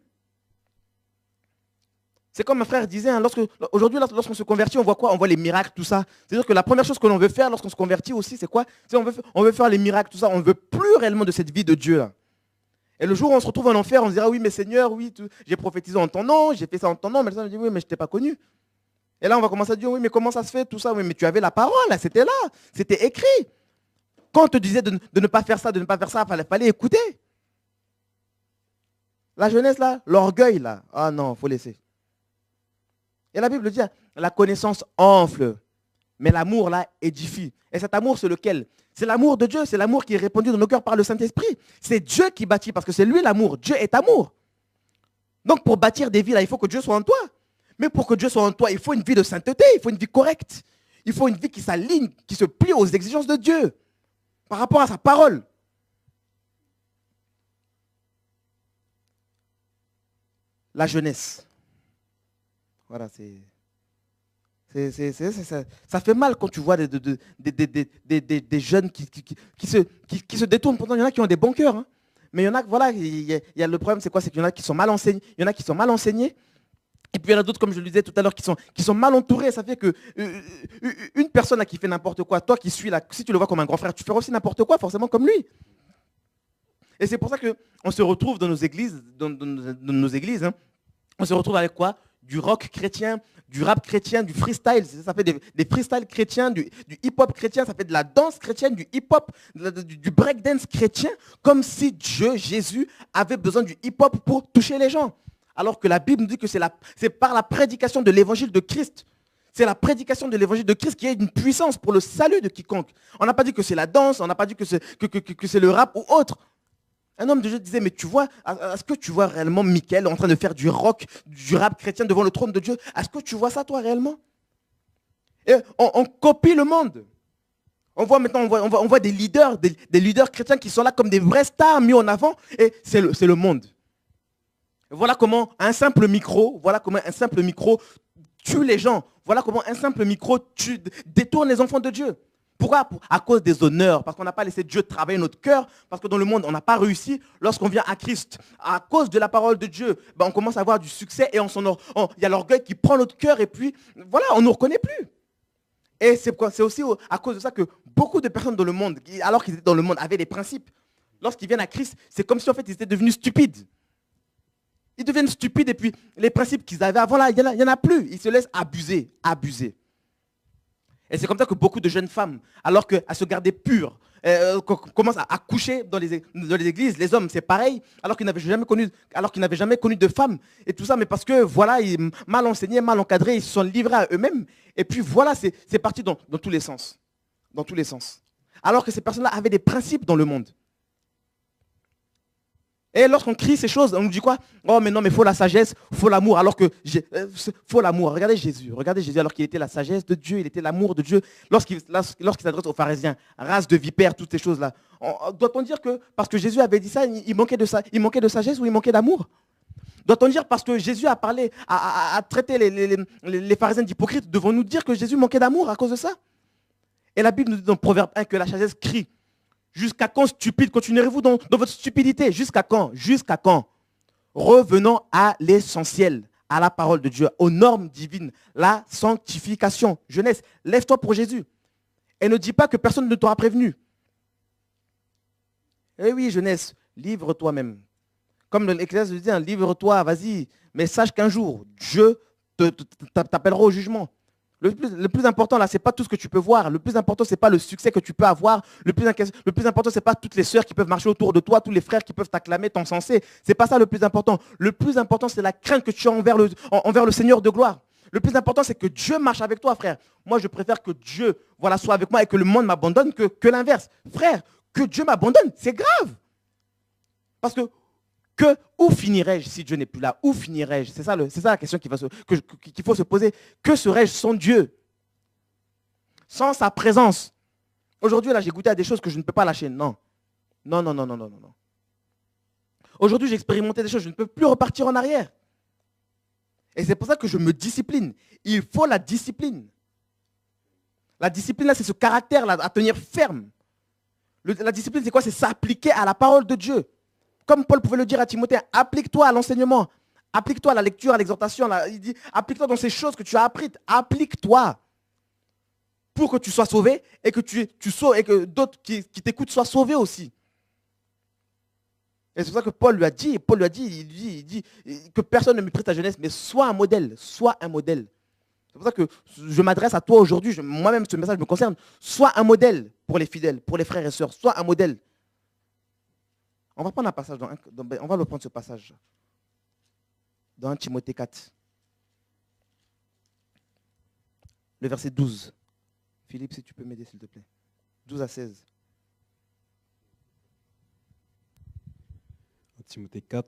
C'est comme un frère disait, hein, aujourd'hui, lorsqu'on se convertit, on voit quoi? On voit les miracles, tout ça. C'est-à-dire que la première chose que l'on veut faire lorsqu'on se convertit aussi, c'est quoi? On veut faire les miracles, tout ça. On ne veut plus réellement de cette vie de Dieu. Là. Et le jour où on se retrouve en enfer, on se dira, oui, mais Seigneur, oui, j'ai prophétisé en ton nom, j'ai fait ça en ton nom. Mais le Seigneur dit, oui, mais je ne t'ai pas connu. Et là, on va commencer à dire, oui, mais comment ça se fait, tout ça? Oui, mais tu avais la parole, là, c'était là, c'était écrit. Quand on te disait de ne pas faire ça, il fallait écouter. La jeunesse, là, l'orgueil, là, ah non, il faut laisser. Et la Bible dit, la connaissance enfle, mais l'amour, là, édifie. Et cet amour, c'est lequel? C'est l'amour de Dieu, c'est l'amour qui est répandu dans nos cœurs par le Saint-Esprit. C'est Dieu qui bâtit, parce que c'est lui l'amour. Dieu est amour. Donc, pour bâtir des vies, là, il faut que Dieu soit en toi. Mais pour que Dieu soit en toi, il faut une vie de sainteté, il faut une vie correcte. Il faut une vie qui s'aligne, qui se plie aux exigences de Dieu, par rapport à sa parole. La jeunesse. Voilà, ça fait mal quand tu vois des jeunes qui se détournent. Pourtant, il y en a qui ont des bons cœurs. Hein. Mais il y en a, voilà, il y a le problème, c'est quoi? C'est qu'il y en a qui sont mal enseignés. Il y en a qui sont mal enseignés. Et puis il y en a d'autres, comme je le disais tout à l'heure, qui sont mal entourés. Ça fait que une personne là, qui fait n'importe quoi, toi qui suis là, si tu le vois comme un grand frère, tu feras aussi n'importe quoi, forcément comme lui. Et c'est pour ça qu'on se retrouve dans nos églises, hein, on se retrouve avec quoi? Du rock chrétien, du rap chrétien, du freestyle. Ça fait des freestyles chrétiens, du hip-hop chrétien, ça fait de la danse chrétienne, du hip-hop, du breakdance chrétien, comme si Dieu, Jésus, avait besoin du hip-hop pour toucher les gens. Alors que la Bible nous dit que c'est par la prédication de l'évangile de Christ. C'est la prédication de l'évangile de Christ qui est une puissance pour le salut de quiconque. On n'a pas dit que c'est la danse, on n'a pas dit que c'est le rap ou autre. Un homme de Dieu disait, mais tu vois, est-ce que tu vois réellement Michael en train de faire du rock, du rap chrétien devant le trône de Dieu? Est-ce que tu vois ça, toi, réellement? Et on copie le monde. On voit maintenant, on voit des leaders chrétiens qui sont là comme des vrais stars mis en avant, et c'est le monde. Voilà comment un simple micro tue les gens. Voilà comment un simple micro détourne les enfants de Dieu. Pourquoi? À cause des honneurs, parce qu'on n'a pas laissé Dieu travailler notre cœur, parce que dans le monde, on n'a pas réussi. Lorsqu'on vient à Christ, à cause de la parole de Dieu, on commence à avoir du succès et il y a l'orgueil qui prend notre cœur et puis, voilà, on ne nous reconnaît plus. Et c'est aussi à cause de ça que beaucoup de personnes dans le monde, alors qu'ils étaient dans le monde, avaient des principes. Lorsqu'ils viennent à Christ, c'est comme si en fait ils étaient devenus stupides. Ils deviennent stupides et puis les principes qu'ils avaient avant là, il n'y en a plus. Ils se laissent abuser. Et c'est comme ça que beaucoup de jeunes femmes, alors qu'elles se gardaient pures, commencent à coucher dans les églises. Les hommes, c'est pareil, alors qu'ils n'avaient jamais connu de femmes. Et tout ça, mais parce que, voilà, ils mal enseignés, mal encadrés, ils se sont livrés à eux-mêmes. Et puis voilà, c'est parti dans tous les sens. Dans tous les sens. Alors que ces personnes-là avaient des principes dans le monde. Et lorsqu'on crie ces choses, on nous dit quoi? Oh mais non, mais il faut la sagesse, il faut l'amour. Alors que, faut l'amour. Regardez Jésus alors qu'il était la sagesse de Dieu, il était l'amour de Dieu. Lorsqu'il s'adresse aux pharisiens, race de vipères, toutes ces choses-là. Doit-on dire que parce que Jésus avait dit ça, il manquait de sagesse ou il manquait d'amour? Doit-on dire parce que Jésus a parlé, a traité les pharisiens d'hypocrites, devons-nous dire que Jésus manquait d'amour à cause de ça? Et la Bible nous dit dans Proverbe 1 que la sagesse crie. Jusqu'à quand, stupide? Continuerez-vous dans votre stupidité? Jusqu'à quand? Jusqu'à quand? Revenons à l'essentiel, à la parole de Dieu, aux normes divines, la sanctification. Jeunesse, lève-toi pour Jésus. Et ne dis pas que personne ne t'aura prévenu. Eh oui, jeunesse, livre toi-même. Comme l'Ecclésiaste dit, hein, livre-toi, vas-y. Mais sache qu'un jour, Dieu t'appellera au jugement. Le plus important, là, ce n'est pas tout ce que tu peux voir. Le plus important, ce n'est pas le succès que tu peux avoir. Le plus important, ce n'est pas toutes les sœurs qui peuvent marcher autour de toi, tous les frères qui peuvent t'acclamer, t'encenser. Ce n'est pas ça le plus important. Le plus important, c'est la crainte que tu as envers le Seigneur de gloire. Le plus important, c'est que Dieu marche avec toi, frère. Moi, je préfère que Dieu soit avec moi et que le monde m'abandonne que l'inverse. Frère, que Dieu m'abandonne, c'est grave. Parce que où finirais-je si Dieu n'est plus là? Où finirais-je? C'est ça la question qu'il faut se poser. Que serais-je sans Dieu? Sans sa présence? Aujourd'hui, là, j'ai goûté à des choses que je ne peux pas lâcher. Non. Non. Aujourd'hui, j'ai expérimenté des choses, je ne peux plus repartir en arrière. Et c'est pour ça que je me discipline. Il faut la discipline. La discipline, là, c'est ce caractère-là, à tenir ferme. La discipline, c'est quoi? C'est s'appliquer à la parole de Dieu. Comme Paul pouvait le dire à Timothée, applique-toi à l'enseignement, applique-toi à la lecture, à l'exhortation. Il dit, applique-toi dans ces choses que tu as apprises. Applique-toi pour que tu sois sauvé et que tu sauves et que d'autres qui t'écoutent soient sauvés aussi. Et c'est pour ça que Paul lui a dit, il dit que personne ne méprise ta jeunesse, mais sois un modèle, sois un modèle. C'est pour ça que je m'adresse à toi aujourd'hui, moi-même ce message me concerne, sois un modèle pour les fidèles, pour les frères et sœurs, sois un modèle. On va prendre un passage, on va le prendre ce passage, dans 1 Timothée 4, le verset 12. Philippe, si tu peux m'aider s'il te plaît. 12 à 16. Timothée 4,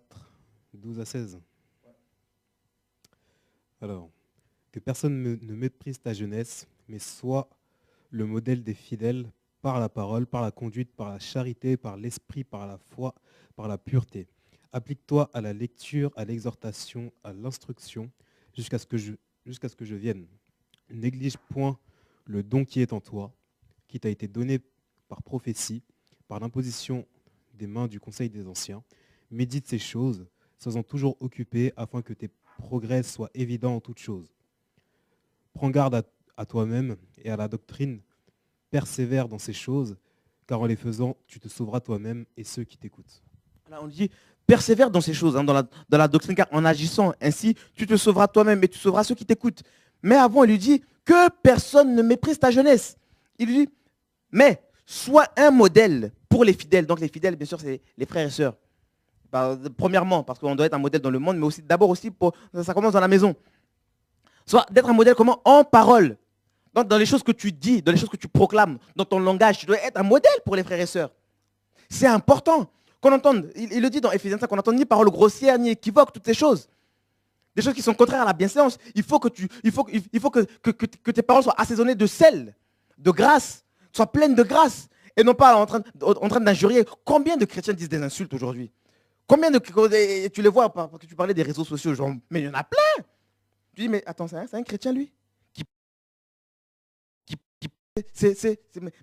12 à 16. Alors, que personne ne méprise ta jeunesse, mais sois le modèle des fidèles par la parole, par la conduite, par la charité, par l'esprit, par la foi, par la pureté. Applique-toi à la lecture, à l'exhortation, à l'instruction, jusqu'à ce que je vienne. Néglige point le don qui est en toi, qui t'a été donné par prophétie, par l'imposition des mains du conseil des anciens. Médite ces choses, sois-en toujours occupé, afin que tes progrès soient évidents en toutes choses. Prends garde à toi-même et à la doctrine, persévère dans ces choses, car en les faisant, tu te sauveras toi-même et ceux qui t'écoutent. Alors on dit, persévère dans ces choses, dans la doctrine, car en agissant ainsi, tu te sauveras toi-même et tu sauveras ceux qui t'écoutent. Mais avant, il lui dit, que personne ne méprise ta jeunesse. Il lui dit, mais sois un modèle pour les fidèles. Donc les fidèles, bien sûr, c'est les frères et sœurs. Premièrement, parce qu'on doit être un modèle dans le monde, mais aussi d'abord aussi, ça commence dans la maison. Soit d'être un modèle comment? En parole. Donc, dans les choses que tu dis, dans les choses que tu proclames, dans ton langage, tu dois être un modèle pour les frères et sœurs. C'est important qu'on entende, il le dit dans Éphésiens 5, qu'on n'entende ni paroles grossières, ni équivoques, toutes ces choses. Des choses qui sont contraires à la bienséance. Il faut que tes paroles soient assaisonnées de sel, de grâce, soient pleines de grâce, et non pas en train d'injurier. Combien de chrétiens disent des insultes aujourd'hui? Combien de... Tu les vois, parce que tu parlais des réseaux sociaux, genre, mais il y en a plein. Tu dis, mais attends, c'est un chrétien, lui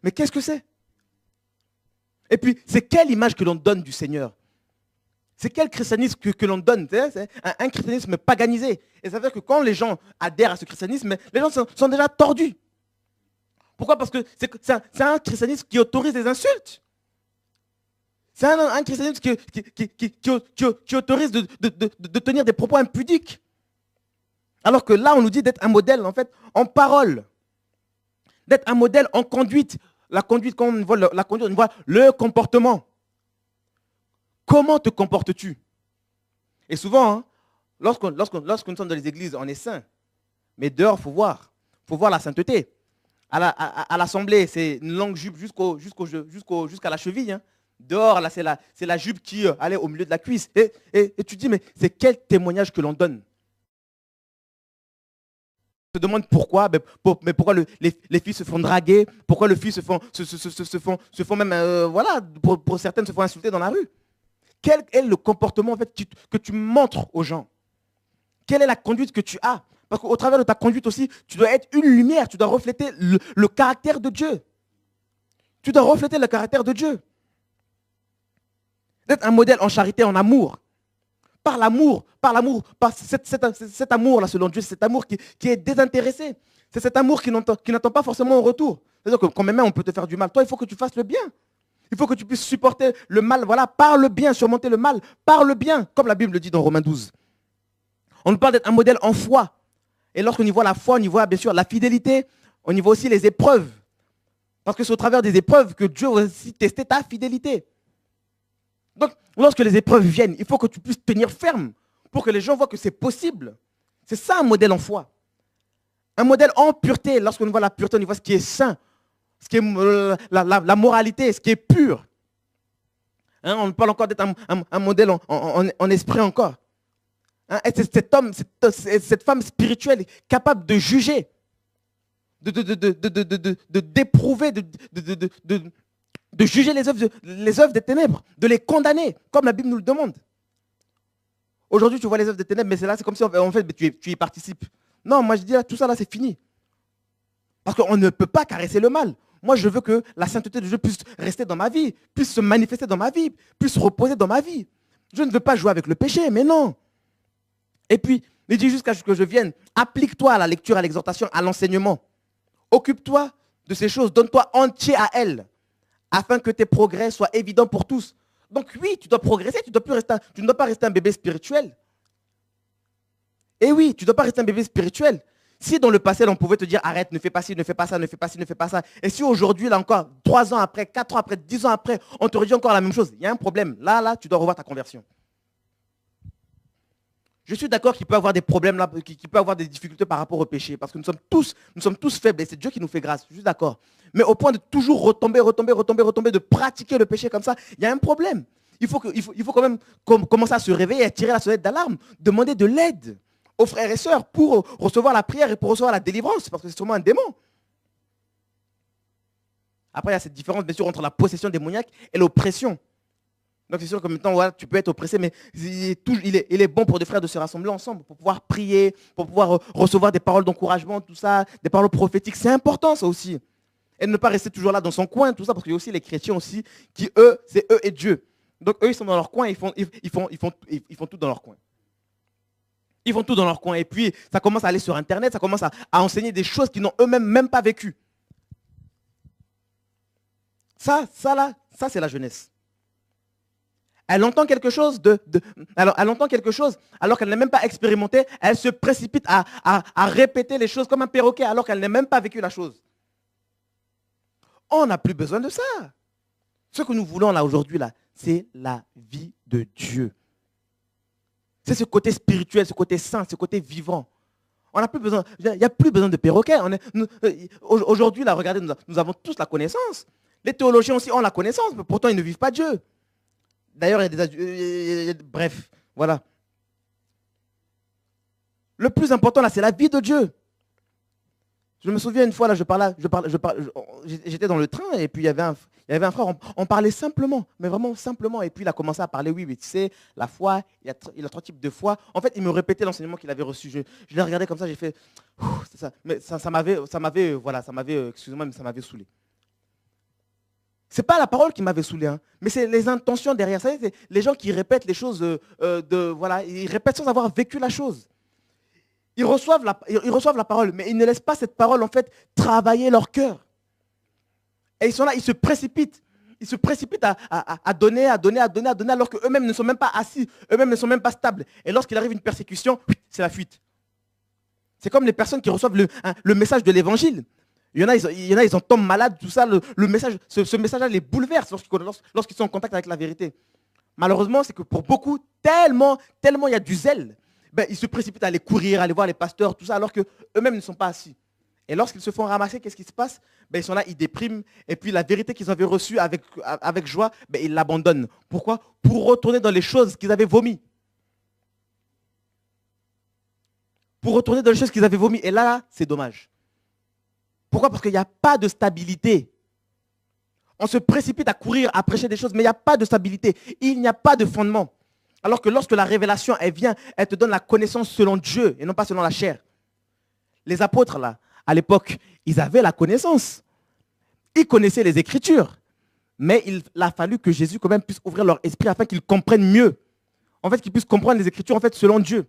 mais qu'est-ce que c'est? Et puis, c'est quelle image que l'on donne du Seigneur? C'est quel christianisme que l'on donne? C'est un christianisme paganisé. Et ça veut dire que quand les gens adhèrent à ce christianisme, les gens sont déjà tordus. Pourquoi? Parce que c'est un christianisme qui autorise les insultes. C'est un christianisme qui autorise de tenir des propos impudiques. Alors que là, on nous dit d'être un modèle, en fait, en parole. D'être un modèle en conduite. La conduite, quand on voit la conduite, on voit le comportement. Comment te comportes-tu? Et souvent, hein, lorsque nous sommes dans les églises, on est saint. Mais dehors, il faut voir. Il faut voir la sainteté. À l'assemblée, c'est une longue jupe jusqu'à la cheville. Hein. Dehors, là, c'est la jupe qui allait au milieu de la cuisse. Et tu te dis, mais c'est quel témoignage que l'on donne? On se demande pourquoi, mais pourquoi les filles se font draguer, pourquoi les filles se font même, voilà, pour certaines se font insulter dans la rue. Quel est le comportement en fait, que tu montres aux gens? Quelle est la conduite que tu as? Parce qu'au travers de ta conduite aussi, tu dois être une lumière, tu dois refléter le caractère de Dieu. Tu dois refléter le caractère de Dieu. D'être un modèle en charité, en amour. Par l'amour, par cet amour-là, selon Dieu, c'est cet amour qui est désintéressé. C'est cet amour qui n'attend pas forcément en retour. C'est-à-dire que quand même on peut te faire du mal, toi, il faut que tu fasses le bien. Il faut que tu puisses supporter le mal, voilà, par le bien, surmonter le mal, par le bien, comme la Bible le dit dans Romains 12. On nous parle d'être un modèle en foi. Et lorsqu'on y voit la foi, on y voit bien sûr la fidélité, on y voit aussi les épreuves. Parce que c'est au travers des épreuves que Dieu va aussi tester ta fidélité. Donc, lorsque les épreuves viennent, il faut que tu puisses tenir ferme pour que les gens voient que c'est possible. C'est ça un modèle en foi. Un modèle en pureté. Lorsqu'on voit la pureté, on voit ce qui est saint, ce qui est la moralité, ce qui est pur. Hein, on parle encore d'être un modèle en esprit encore. Hein, et c'est cet homme, cette femme spirituelle capable de juger, d'éprouver, de juger les œuvres des ténèbres, de les condamner, comme la Bible nous le demande. Aujourd'hui, tu vois les œuvres des ténèbres, mais c'est là, c'est comme si en fait, tu y participes. Non, moi je dis, là, tout ça, là, c'est fini. Parce qu'on ne peut pas caresser le mal. Moi, je veux que la sainteté de Dieu puisse rester dans ma vie, puisse se manifester dans ma vie, puisse reposer dans ma vie. Je ne veux pas jouer avec le péché, mais non. Et puis, il dit jusqu'à ce que je vienne, applique-toi à la lecture, à l'exhortation, à l'enseignement. Occupe-toi de ces choses, donne-toi entier à elles, afin que tes progrès soient évidents pour tous. Donc oui, tu dois progresser, tu ne dois pas rester un bébé spirituel. Et oui, tu ne dois pas rester un bébé spirituel. Si dans le passé, on pouvait te dire, arrête, ne fais pas ci, ne fais pas ça, ne fais pas ci, ne fais pas ça. Et si aujourd'hui, là encore, 3 ans après, 4 ans après, 10 ans après, on te redit encore la même chose, il y a un problème. Là, tu dois revoir ta conversion. Je suis d'accord qu'il peut y avoir des problèmes, là, qu'il peut y avoir des difficultés par rapport au péché, parce que nous sommes tous faibles et c'est Dieu qui nous fait grâce, je suis d'accord. Mais au point de toujours retomber, de pratiquer le péché comme ça, il y a un problème. Il faut quand même commencer à se réveiller, à tirer la sonnette d'alarme, demander de l'aide aux frères et sœurs pour recevoir la prière et pour recevoir la délivrance, parce que c'est sûrement un démon. Après, il y a cette différence, bien sûr, entre la possession démoniaque et l'oppression. Donc c'est sûr que maintenant, voilà, tu peux être oppressé, mais il est bon pour des frères de se rassembler ensemble, pour pouvoir prier, pour pouvoir recevoir des paroles d'encouragement, tout ça, des paroles prophétiques. C'est important, ça aussi. Et ne pas rester toujours là dans son coin, tout ça, parce qu'il y a aussi les chrétiens aussi, qui, eux, c'est eux et Dieu. Donc eux, ils sont dans leur coin, ils font tout dans leur coin. Ils font tout dans leur coin. Et puis, ça commence à aller sur Internet, ça commence à enseigner des choses qu'ils n'ont eux-mêmes même pas vécues. Ça, c'est la jeunesse. Elle entend quelque chose elle entend quelque chose alors qu'elle n'a même pas expérimenté. Elle se précipite à répéter les choses comme un perroquet alors qu'elle n'a même pas vécu la chose. On n'a plus besoin de ça. Ce que nous voulons là aujourd'hui, là, c'est la vie de Dieu. C'est ce côté spirituel, ce côté saint, ce côté vivant. On n'a plus besoin, il n'y a plus besoin de perroquet. Aujourd'hui, là, regardez, nous avons tous la connaissance. Les théologiens aussi ont la connaissance, mais pourtant ils ne vivent pas Dieu. D'ailleurs, il y a des... Bref, voilà. Le plus important, là, c'est la vie de Dieu. Je me souviens une fois, là, j'étais dans le train et puis il y avait un frère, on parlait simplement, mais vraiment simplement. Et puis il a commencé à parler, oui, mais tu sais, la foi, il a 3 types de foi. En fait, il me répétait l'enseignement qu'il avait reçu. Je l'ai regardé comme ça, j'ai fait, c'est ça. Mais ça m'avait, excusez-moi, mais ça m'avait saoulé. Ce n'est pas la parole qui m'avait saoulé, hein, mais c'est les intentions derrière. Ça, c'est les gens qui répètent les choses, ils répètent sans avoir vécu la chose. Ils reçoivent la parole, mais ils ne laissent pas cette parole en fait travailler leur cœur. Et ils sont là, ils se précipitent. Ils se précipitent à donner, alors qu'eux-mêmes ne sont même pas assis, eux-mêmes ne sont même pas stables. Et lorsqu'il arrive une persécution, c'est la fuite. C'est comme les personnes qui reçoivent le message de l'évangile. Il y en a, ils en tombent malades, tout ça. Le message, ce message-là les bouleverse lorsqu'ils sont en contact avec la vérité. Malheureusement, c'est que pour beaucoup, tellement il y a du zèle, ils se précipitent à aller courir, à aller voir les pasteurs, tout ça, alors qu'eux-mêmes ne sont pas assis. Et lorsqu'ils se font ramasser, qu'est-ce qui se passe? Ils sont là, ils dépriment. Et puis la vérité qu'ils avaient reçue avec joie, ils l'abandonnent. Pourquoi? Pour retourner dans les choses qu'ils avaient vomies. Pour retourner dans les choses qu'ils avaient vomies. Et là, c'est dommage. Pourquoi? Parce qu'il n'y a pas de stabilité. On se précipite à courir, à prêcher des choses, mais il n'y a pas de stabilité. Il n'y a pas de fondement. Alors que lorsque la révélation, elle vient, elle te donne la connaissance selon Dieu et non pas selon la chair. Les apôtres, là, à l'époque, ils avaient la connaissance. Ils connaissaient les Écritures. Mais il a fallu que Jésus quand même puisse ouvrir leur esprit afin qu'ils comprennent mieux. En fait, qu'ils puissent comprendre les Écritures en fait, selon Dieu.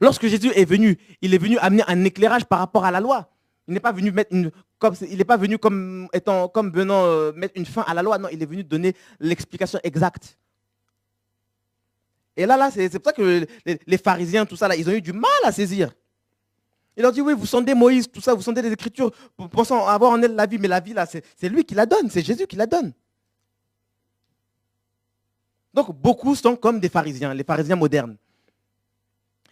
Lorsque Jésus est venu, il est venu amener un éclairage par rapport à la loi. Il n'est pas venu venant mettre une fin à la loi. Non, il est venu donner l'explication exacte. Et là, c'est pour ça que les pharisiens, tout ça, là, ils ont eu du mal à saisir. Il leur dit, oui, vous sondez Moïse, tout ça, vous sondez les Écritures, pensant avoir en elle la vie, mais la vie, là, c'est lui qui la donne, c'est Jésus qui la donne. Donc, beaucoup sont comme des pharisiens, les pharisiens modernes.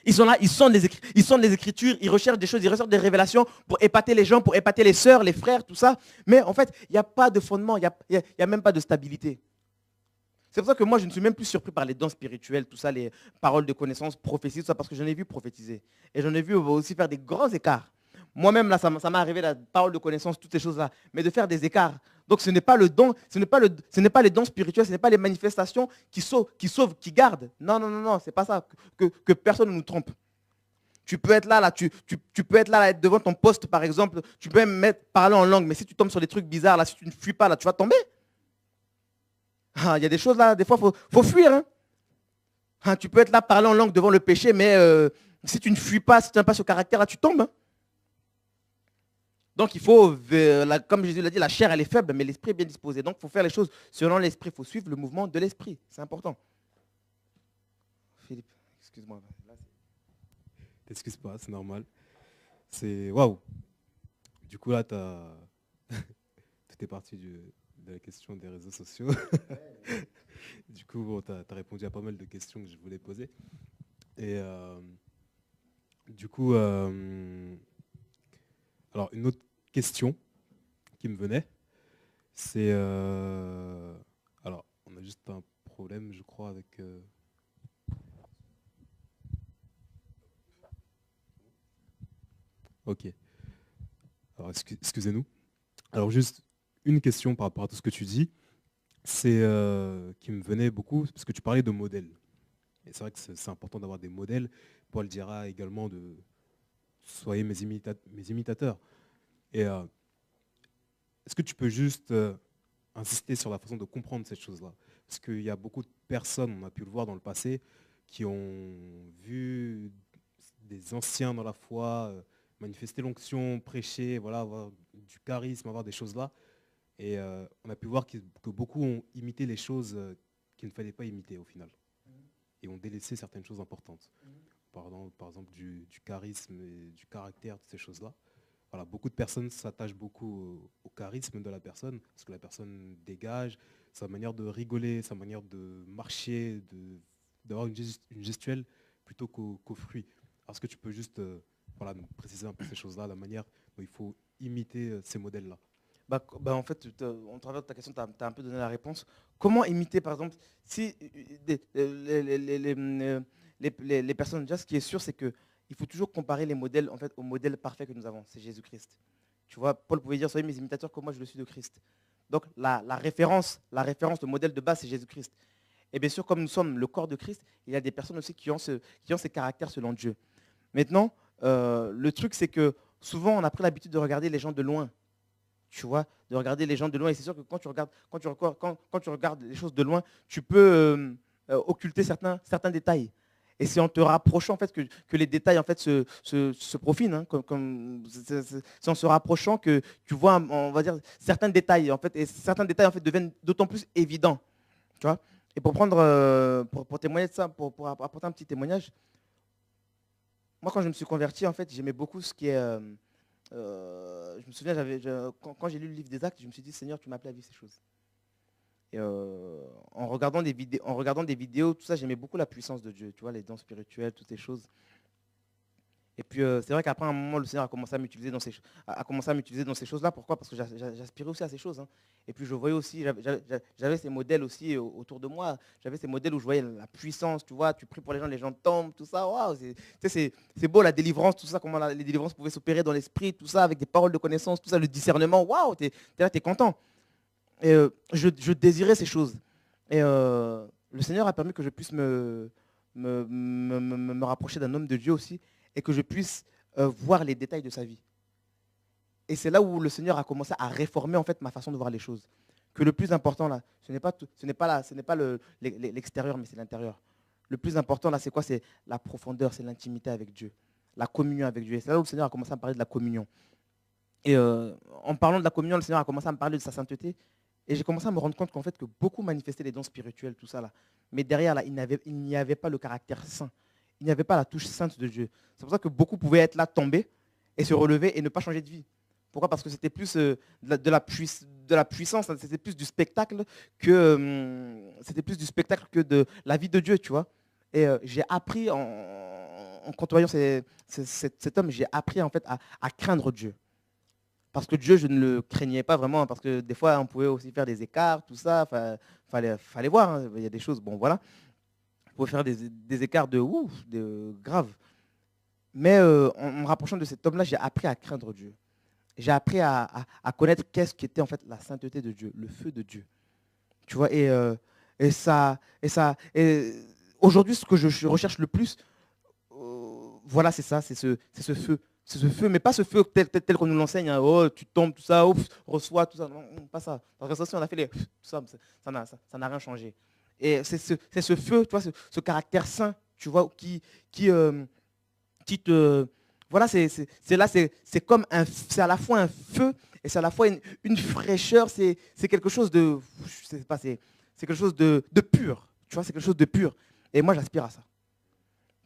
Ils sont là, ils sondent les Écritures, ils recherchent des choses, ils recherchent des révélations pour épater les gens, pour épater les sœurs, les frères, tout ça. Mais en fait, il n'y a pas de fondement, il n'y a même pas de stabilité. C'est pour ça que moi, je ne suis même plus surpris par les dons spirituels, tout ça, les paroles de connaissance, prophéties, tout ça, parce que j'en ai vu prophétiser. Et j'en ai vu aussi faire des grands écarts. Moi-même, là, ça m'est arrivé, la parole de connaissance, toutes ces choses-là. Mais de faire des écarts Donc ce n'est pas le don, ce n'est pas les dons spirituels, ce n'est pas les manifestations qui sauvent, qui gardent. Non, non, non, non, c'est pas ça. Que personne ne nous trompe. Tu peux être là, tu peux être là, être devant ton poste, par exemple. Tu peux même parler en langue, mais si tu tombes sur des trucs bizarres, là, si tu ne fuis pas, là, tu vas tomber. Il y a des choses là, des fois, faut fuir. Hein. Tu peux être là, parler en langue devant le péché, mais si tu ne fuis pas, si tu n'as pas ce caractère-là, tu tombes. Hein. Donc il faut, comme Jésus l'a dit, la chair elle est faible, mais l'esprit est bien disposé. Donc il faut faire les choses selon l'esprit, il faut suivre le mouvement de l'esprit. C'est important. Philippe, excuse-moi. T'excuses pas, c'est normal. C'est waouh. Du coup là, tout est parti de la question des réseaux sociaux. Du coup, bon, tu as répondu à pas mal de questions que je voulais poser. Et du coup, alors une autre question qui me venait, c'est... alors, on a juste un problème, je crois, avec... Ok. Alors, excusez-nous. Alors, juste une question par rapport à tout ce que tu dis, c'est qui me venait beaucoup, parce que tu parlais de modèles. Et c'est vrai que c'est important d'avoir des modèles. Paul dira également de soyez mes imitateurs. Et est-ce que tu peux juste insister sur la façon de comprendre cette chose-là? Parce qu'il y a beaucoup de personnes, on a pu le voir dans le passé, qui ont vu des anciens dans la foi manifester l'onction, prêcher, voilà, avoir du charisme, avoir des choses-là. Et on a pu voir que beaucoup ont imité les choses qu'il ne fallait pas imiter au final. Et ont délaissé certaines choses importantes. Par exemple du charisme et du caractère, toutes ces choses-là. Voilà, beaucoup de personnes s'attachent beaucoup au charisme de la personne, parce que la personne dégage, sa manière de rigoler, sa manière de marcher, d'avoir une gestuelle plutôt qu'au fruit. Est-ce que tu peux juste voilà, nous préciser un peu ces choses-là, la manière dont il faut imiter ces modèles-là? En fait, en travers de ta question, tu as un peu donné la réponse. Comment imiter, par exemple, si les personnes, déjà, ce qui est sûr, c'est qu'il faut toujours comparer les modèles en fait, au modèle parfait que nous avons, c'est Jésus-Christ. Tu vois, Paul pouvait dire, soyez mes imitateurs comme moi je le suis de Christ. Donc la référence, le modèle de base, c'est Jésus-Christ. Et bien sûr, comme nous sommes le corps de Christ, il y a des personnes aussi qui ont ces caractères selon Dieu. Maintenant, le truc, c'est que souvent, on a pris l'habitude de regarder les gens de loin. Tu vois, de regarder les gens de loin. Et c'est sûr que quand tu regardes les choses de loin, tu peux occulter certains détails. Et c'est en te rapprochant en fait, que les détails en fait, se profilent. Hein, c'est en se rapprochant que tu vois, on va dire, certains détails. En fait, et certains détails en fait, deviennent d'autant plus évidents. Tu vois. Et pour prendre, pour témoigner de ça, pour apporter un petit témoignage, moi quand je me suis converti, en fait, j'aimais beaucoup ce qui est... je me souviens, quand j'ai lu le livre des Actes, je me suis dit, Seigneur, tu m'as appelé à vivre ces choses. Et en regardant des vidéos, tout ça, j'aimais beaucoup la puissance de Dieu, tu vois, les dons spirituels, toutes ces choses. Et puis, c'est vrai qu'après un moment, le Seigneur a commencé à m'utiliser dans ces choses-là. Pourquoi? Parce que j'aspirais aussi à ces choses. Hein. Et puis, je voyais aussi, j'avais ces modèles aussi autour de moi. J'avais ces modèles où je voyais la puissance, tu vois. Tu pries pour les gens tombent, tout ça. Waouh, c'est beau, la délivrance, tout ça, comment les délivrances pouvaient s'opérer dans l'esprit, tout ça, avec des paroles de connaissance, tout ça, le discernement. Waouh, t'es là, t'es content. Et je désirais ces choses. Et le Seigneur a permis que je puisse me rapprocher d'un homme de Dieu aussi, et que je puisse voir les détails de sa vie. Et c'est là où le Seigneur a commencé à réformer en fait ma façon de voir les choses. Que le plus important là, ce n'est pas l'extérieur, mais c'est l'intérieur. Le plus important là, c'est quoi? C'est la profondeur, c'est l'intimité avec Dieu, la communion avec Dieu. Et c'est là où le Seigneur a commencé à me parler de la communion. Et en parlant de la communion, le Seigneur a commencé à me parler de sa sainteté. Et j'ai commencé à me rendre compte qu'en fait, que beaucoup manifestaient les dons spirituels, tout ça là. Mais derrière là, il n'y avait pas le caractère saint. Il n'y avait pas la touche sainte de Dieu. C'est pour ça que beaucoup pouvaient être là, tomber, et se relever et ne pas changer de vie. Pourquoi? Parce que c'était plus de la puissance, hein. C'était plus du spectacle que de la vie de Dieu, tu vois. Et j'ai appris, en côtoyant cet homme, j'ai appris en fait à craindre Dieu. Parce que Dieu, je ne le craignais pas vraiment, parce que des fois, on pouvait aussi faire des écarts, tout ça. Fallait voir, hein. Il y a des choses, bon voilà. On pouvait faire des écarts de graves. Mais en me rapprochant de cet homme-là, j'ai appris à craindre Dieu. j'ai appris à connaître qu'est-ce qu'était en fait la sainteté de Dieu, le feu de Dieu. Tu vois, et aujourd'hui, ce que je recherche le plus, voilà, c'est ça, c'est ce feu. C'est ce feu, mais pas ce feu tel qu'on nous l'enseigne. Hein. Oh, tu tombes, tout ça, ouf, reçois, tout ça. Non, pas ça. Parce que ça, si on a fait tout ça, ça n'a rien changé. Et c'est ce feu, tu vois, ce caractère saint, tu vois, qui te... Voilà, c'est comme c'est à la fois un feu et c'est à la fois une fraîcheur, c'est quelque chose de... Je sais pas, c'est quelque chose de pur. Tu vois, c'est quelque chose de pur. Et moi, j'aspire à ça.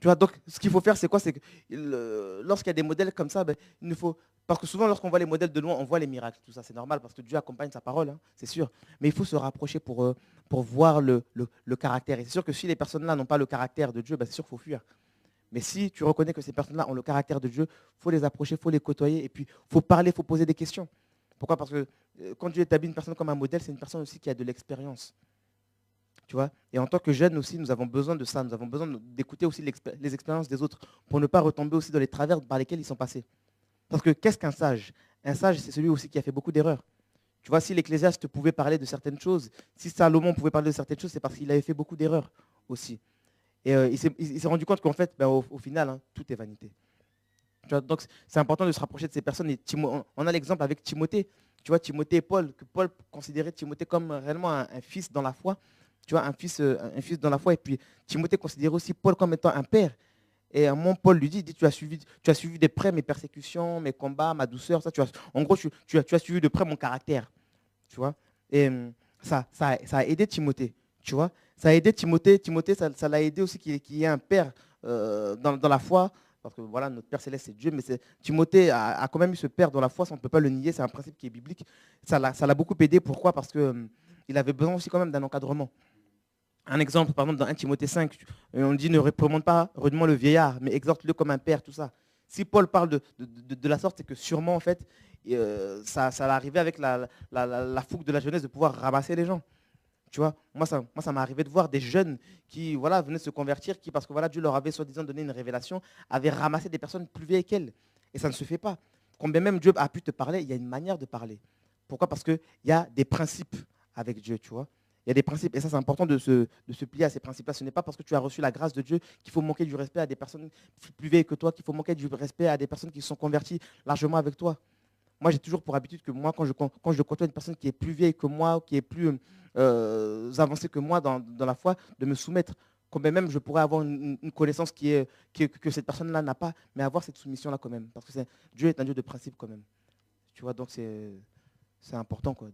Tu vois, donc, ce qu'il faut faire, c'est quoi? C'est que lorsqu'il y a des modèles comme ça, ben, il nous faut. Parce que souvent, lorsqu'on voit les modèles de loin, on voit les miracles. Tout ça, c'est normal parce que Dieu accompagne sa parole, hein, c'est sûr. Mais il faut se rapprocher pour voir le caractère. Et c'est sûr que si les personnes-là n'ont pas le caractère de Dieu, ben, c'est sûr qu'il faut fuir. Mais si tu reconnais que ces personnes-là ont le caractère de Dieu, il faut les approcher, il faut les côtoyer. Et puis, il faut parler, il faut poser des questions. Pourquoi? Parce que quand Dieu établit une personne comme un modèle, c'est une personne aussi qui a de l'expérience. Tu vois. Et en tant que jeunes aussi, nous avons besoin de ça. Nous avons besoin d'écouter aussi les expériences des autres pour ne pas retomber aussi dans les travers par lesquels ils sont passés. Parce que qu'est-ce qu'un sage? Un sage, c'est celui aussi qui a fait beaucoup d'erreurs. Tu vois, si l'Ecclésiaste pouvait parler de certaines choses, si Salomon pouvait parler de certaines choses, c'est parce qu'il avait fait beaucoup d'erreurs aussi. Et il s'est rendu compte qu'en fait, ben, au final, hein, tout est vanité. Tu vois, donc c'est important de se rapprocher de ces personnes. Et on a l'exemple avec Timothée. Tu vois, Timothée et Paul, que Paul considérait Timothée comme réellement un fils dans la foi. Tu vois, un fils dans la foi. Et puis Timothée considérait aussi Paul comme étant un père. Et à un moment, Paul lui dit, tu as suivi de près mes persécutions, mes combats, ma douceur. Ça, en gros, tu as suivi de près mon caractère. Tu vois. Et ça a aidé Timothée. Tu vois. Ça a aidé Timothée. Timothée, ça l'a aidé aussi qu'il y ait un père dans la foi. Parce que voilà, notre Père Céleste, c'est Dieu, mais Timothée a quand même eu ce père dans la foi, ça, on ne peut pas le nier, c'est un principe qui est biblique. Ça l'a beaucoup aidé, pourquoi? Parce qu'il avait besoin aussi quand même d'un encadrement. Un exemple, par exemple, dans 1 Timothée 5, on dit ne réprimande pas rudement le vieillard, mais exhorte-le comme un père, tout ça. Si Paul parle de la sorte, c'est que sûrement, en fait, ça va arriver avec la fougue de la jeunesse de pouvoir ramasser les gens. Tu vois, moi, ça m'est arrivé de voir des jeunes qui voilà, venaient se convertir, qui, parce que voilà, Dieu leur avait soi-disant donné une révélation, avaient ramassé des personnes plus vieilles qu'elles. Et ça ne se fait pas. Combien même Dieu a pu te parler, il y a une manière de parler. Pourquoi? Parce qu'il y a des principes avec Dieu, tu vois. Il y a des principes, et ça c'est important de se plier à ces principes-là. Ce n'est pas parce que tu as reçu la grâce de Dieu qu'il faut manquer du respect à des personnes plus vieilles que toi, qu'il faut manquer du respect à des personnes qui se sont converties largement avec toi. Moi, j'ai toujours pour habitude que moi, quand je côtoie une personne qui est plus vieille que moi, qui est plus avancée que moi dans la foi, de me soumettre. Combien même je pourrais avoir une connaissance que cette personne-là n'a pas, mais avoir cette soumission-là quand même. Parce que Dieu est un Dieu de principe quand même. Tu vois, donc c'est important quoi,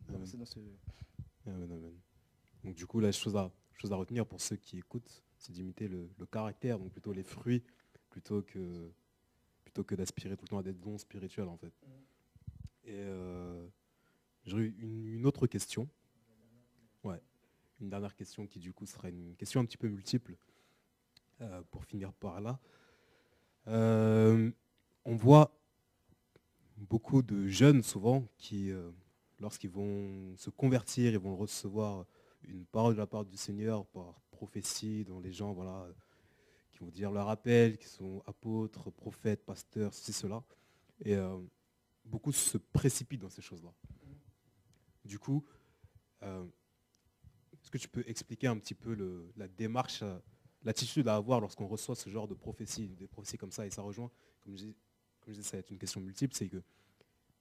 d'avancer dans ce... Amen, amen. Donc du coup, la chose à retenir pour ceux qui écoutent, c'est d'imiter le caractère, donc plutôt les fruits, plutôt que d'aspirer tout le temps à des dons spirituels en fait. Et j'aurais une autre question. Ouais, une dernière question qui du coup sera une question un petit peu multiple pour finir par là. On voit beaucoup de jeunes souvent qui, lorsqu'ils vont se convertir, ils vont recevoir une parole de la part du Seigneur par prophétie, dont les gens voilà, qui vont dire leur appel, qui sont apôtres, prophètes, pasteurs, ceci, cela. Et beaucoup se précipitent dans ces choses-là. Du coup, est-ce que tu peux expliquer un petit peu la démarche, l'attitude à avoir lorsqu'on reçoit ce genre de prophéties, des prophéties comme ça, et ça rejoint, comme je dis, ça va être une question multiple, c'est que,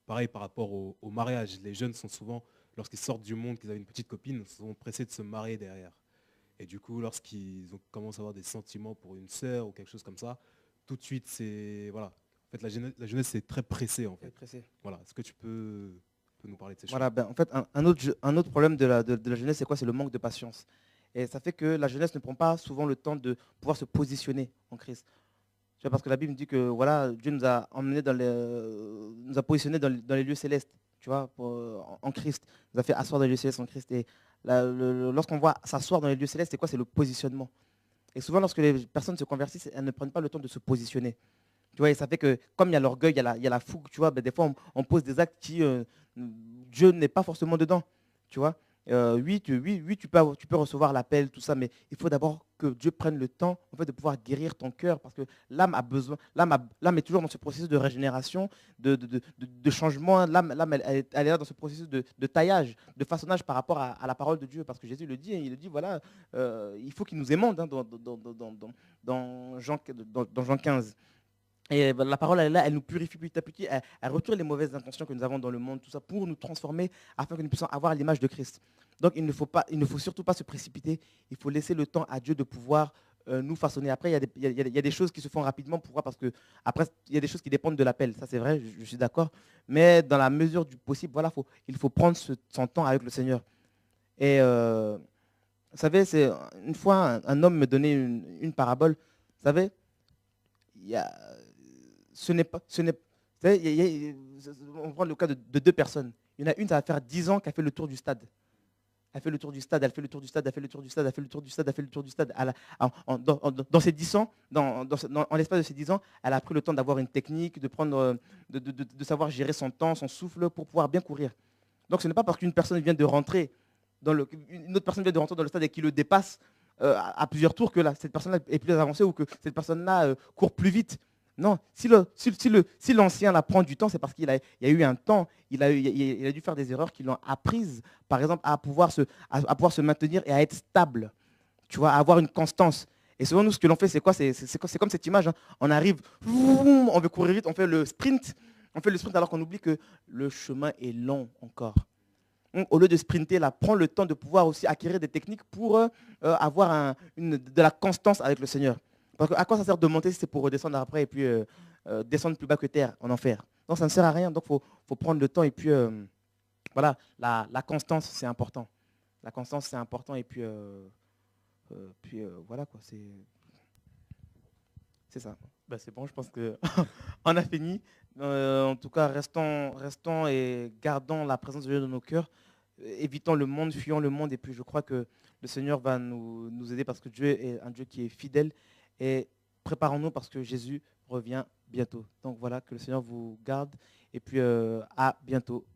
pareil par rapport au mariage, les jeunes sont souvent, lorsqu'ils sortent du monde, qu'ils avaient une petite copine, sont pressés de se marier derrière. Et du coup, lorsqu'ils commencent à avoir des sentiments pour une sœur ou quelque chose comme ça, tout de suite, c'est... Voilà. En fait, la jeunesse, c'est très pressé, en fait. Pressé. Voilà. Est-ce que tu peux nous parler de ces choses? Voilà, ben, en fait, un autre problème de la jeunesse, c'est quoi? C'est le manque de patience. Et ça fait que la jeunesse ne prend pas souvent le temps de pouvoir se positionner en Christ. Tu vois, parce que la Bible dit que voilà, Dieu nous a emmenés nous a positionnés dans les lieux célestes, tu vois, en Christ. Il nous a fait asseoir dans les lieux célestes en Christ. Et lorsqu'on voit s'asseoir dans les lieux célestes, c'est quoi? C'est le positionnement. Et souvent, lorsque les personnes se convertissent, elles ne prennent pas le temps de se positionner. Tu vois, et ça fait que, comme il y a l'orgueil, il y a la fougue, tu vois, ben, des fois, on pose des actes qui, Dieu n'est pas forcément dedans, tu vois. Oui, tu peux recevoir l'appel, tout ça, mais il faut d'abord que Dieu prenne le temps en fait, de pouvoir guérir ton cœur, parce que l'âme a besoin, l'âme est toujours dans ce processus de régénération, de changement. L'âme elle est là dans ce processus de taillage, de façonnage par rapport à la parole de Dieu, parce que Jésus le dit, il le dit, voilà, il faut qu'il nous émande dans Jean 15. Et la parole, elle est là, elle nous purifie petit à petit, elle retire les mauvaises intentions que nous avons dans le monde, tout ça, pour nous transformer, afin que nous puissions avoir l'image de Christ. Donc il ne faut surtout pas se précipiter, il faut laisser le temps à Dieu de pouvoir nous façonner. Après, il y a des choses qui se font rapidement, pourquoi? Parce que après, il y a des choses qui dépendent de l'appel, ça c'est vrai, je suis d'accord, mais dans la mesure du possible, voilà, il faut prendre son temps avec le Seigneur. Et vous savez, une fois, un homme me donnait une parabole, vous savez, il y a vous savez, on prend le cas de deux personnes. Il y en a une, ça va faire 10 ans qu'elle fait le tour du stade. Elle fait le tour du stade, elle fait le tour du stade, elle fait le tour du stade, elle fait le tour du stade, elle fait le tour du stade. Dans ces 10 ans, en l'espace de ces 10 ans, elle a pris le temps d'avoir une technique, de savoir gérer son temps, son souffle pour pouvoir bien courir. Donc ce n'est pas parce qu'une personne vient de rentrer, une autre personne vient de rentrer dans le stade et qui le dépasse à plusieurs tours que cette personne-là est plus avancée ou que cette personne-là court plus vite. Non, si l'ancien la prend du temps, c'est parce qu'il y a eu un temps, il a dû faire des erreurs qui l'ont apprise, par exemple, à pouvoir se maintenir et à être stable, tu vois, à avoir une constance. Et souvent, nous, ce que l'on fait, c'est quoi? C'est comme cette image, hein. On arrive, on veut courir vite, on fait le sprint alors qu'on oublie que le chemin est long encore. Donc, au lieu de sprinter, là, prends le temps de pouvoir aussi acquérir des techniques pour avoir de la constance avec le Seigneur. Parce que à quoi ça sert de monter si c'est pour redescendre après et puis descendre plus bas que terre, en enfer? Donc ça ne sert à rien. Donc il faut prendre le temps et puis voilà, la constance, c'est important. La constance, c'est important et puis, voilà quoi, c'est ça. Ben, c'est bon, je pense qu'on a fini. En tout cas, restons et gardons la présence de Dieu dans nos cœurs. Évitons le monde, fuyons le monde. Et puis je crois que le Seigneur va nous aider parce que Dieu est un Dieu qui est fidèle. Et préparons-nous parce que Jésus revient bientôt. Donc voilà, que le Seigneur vous garde. Et puis à bientôt.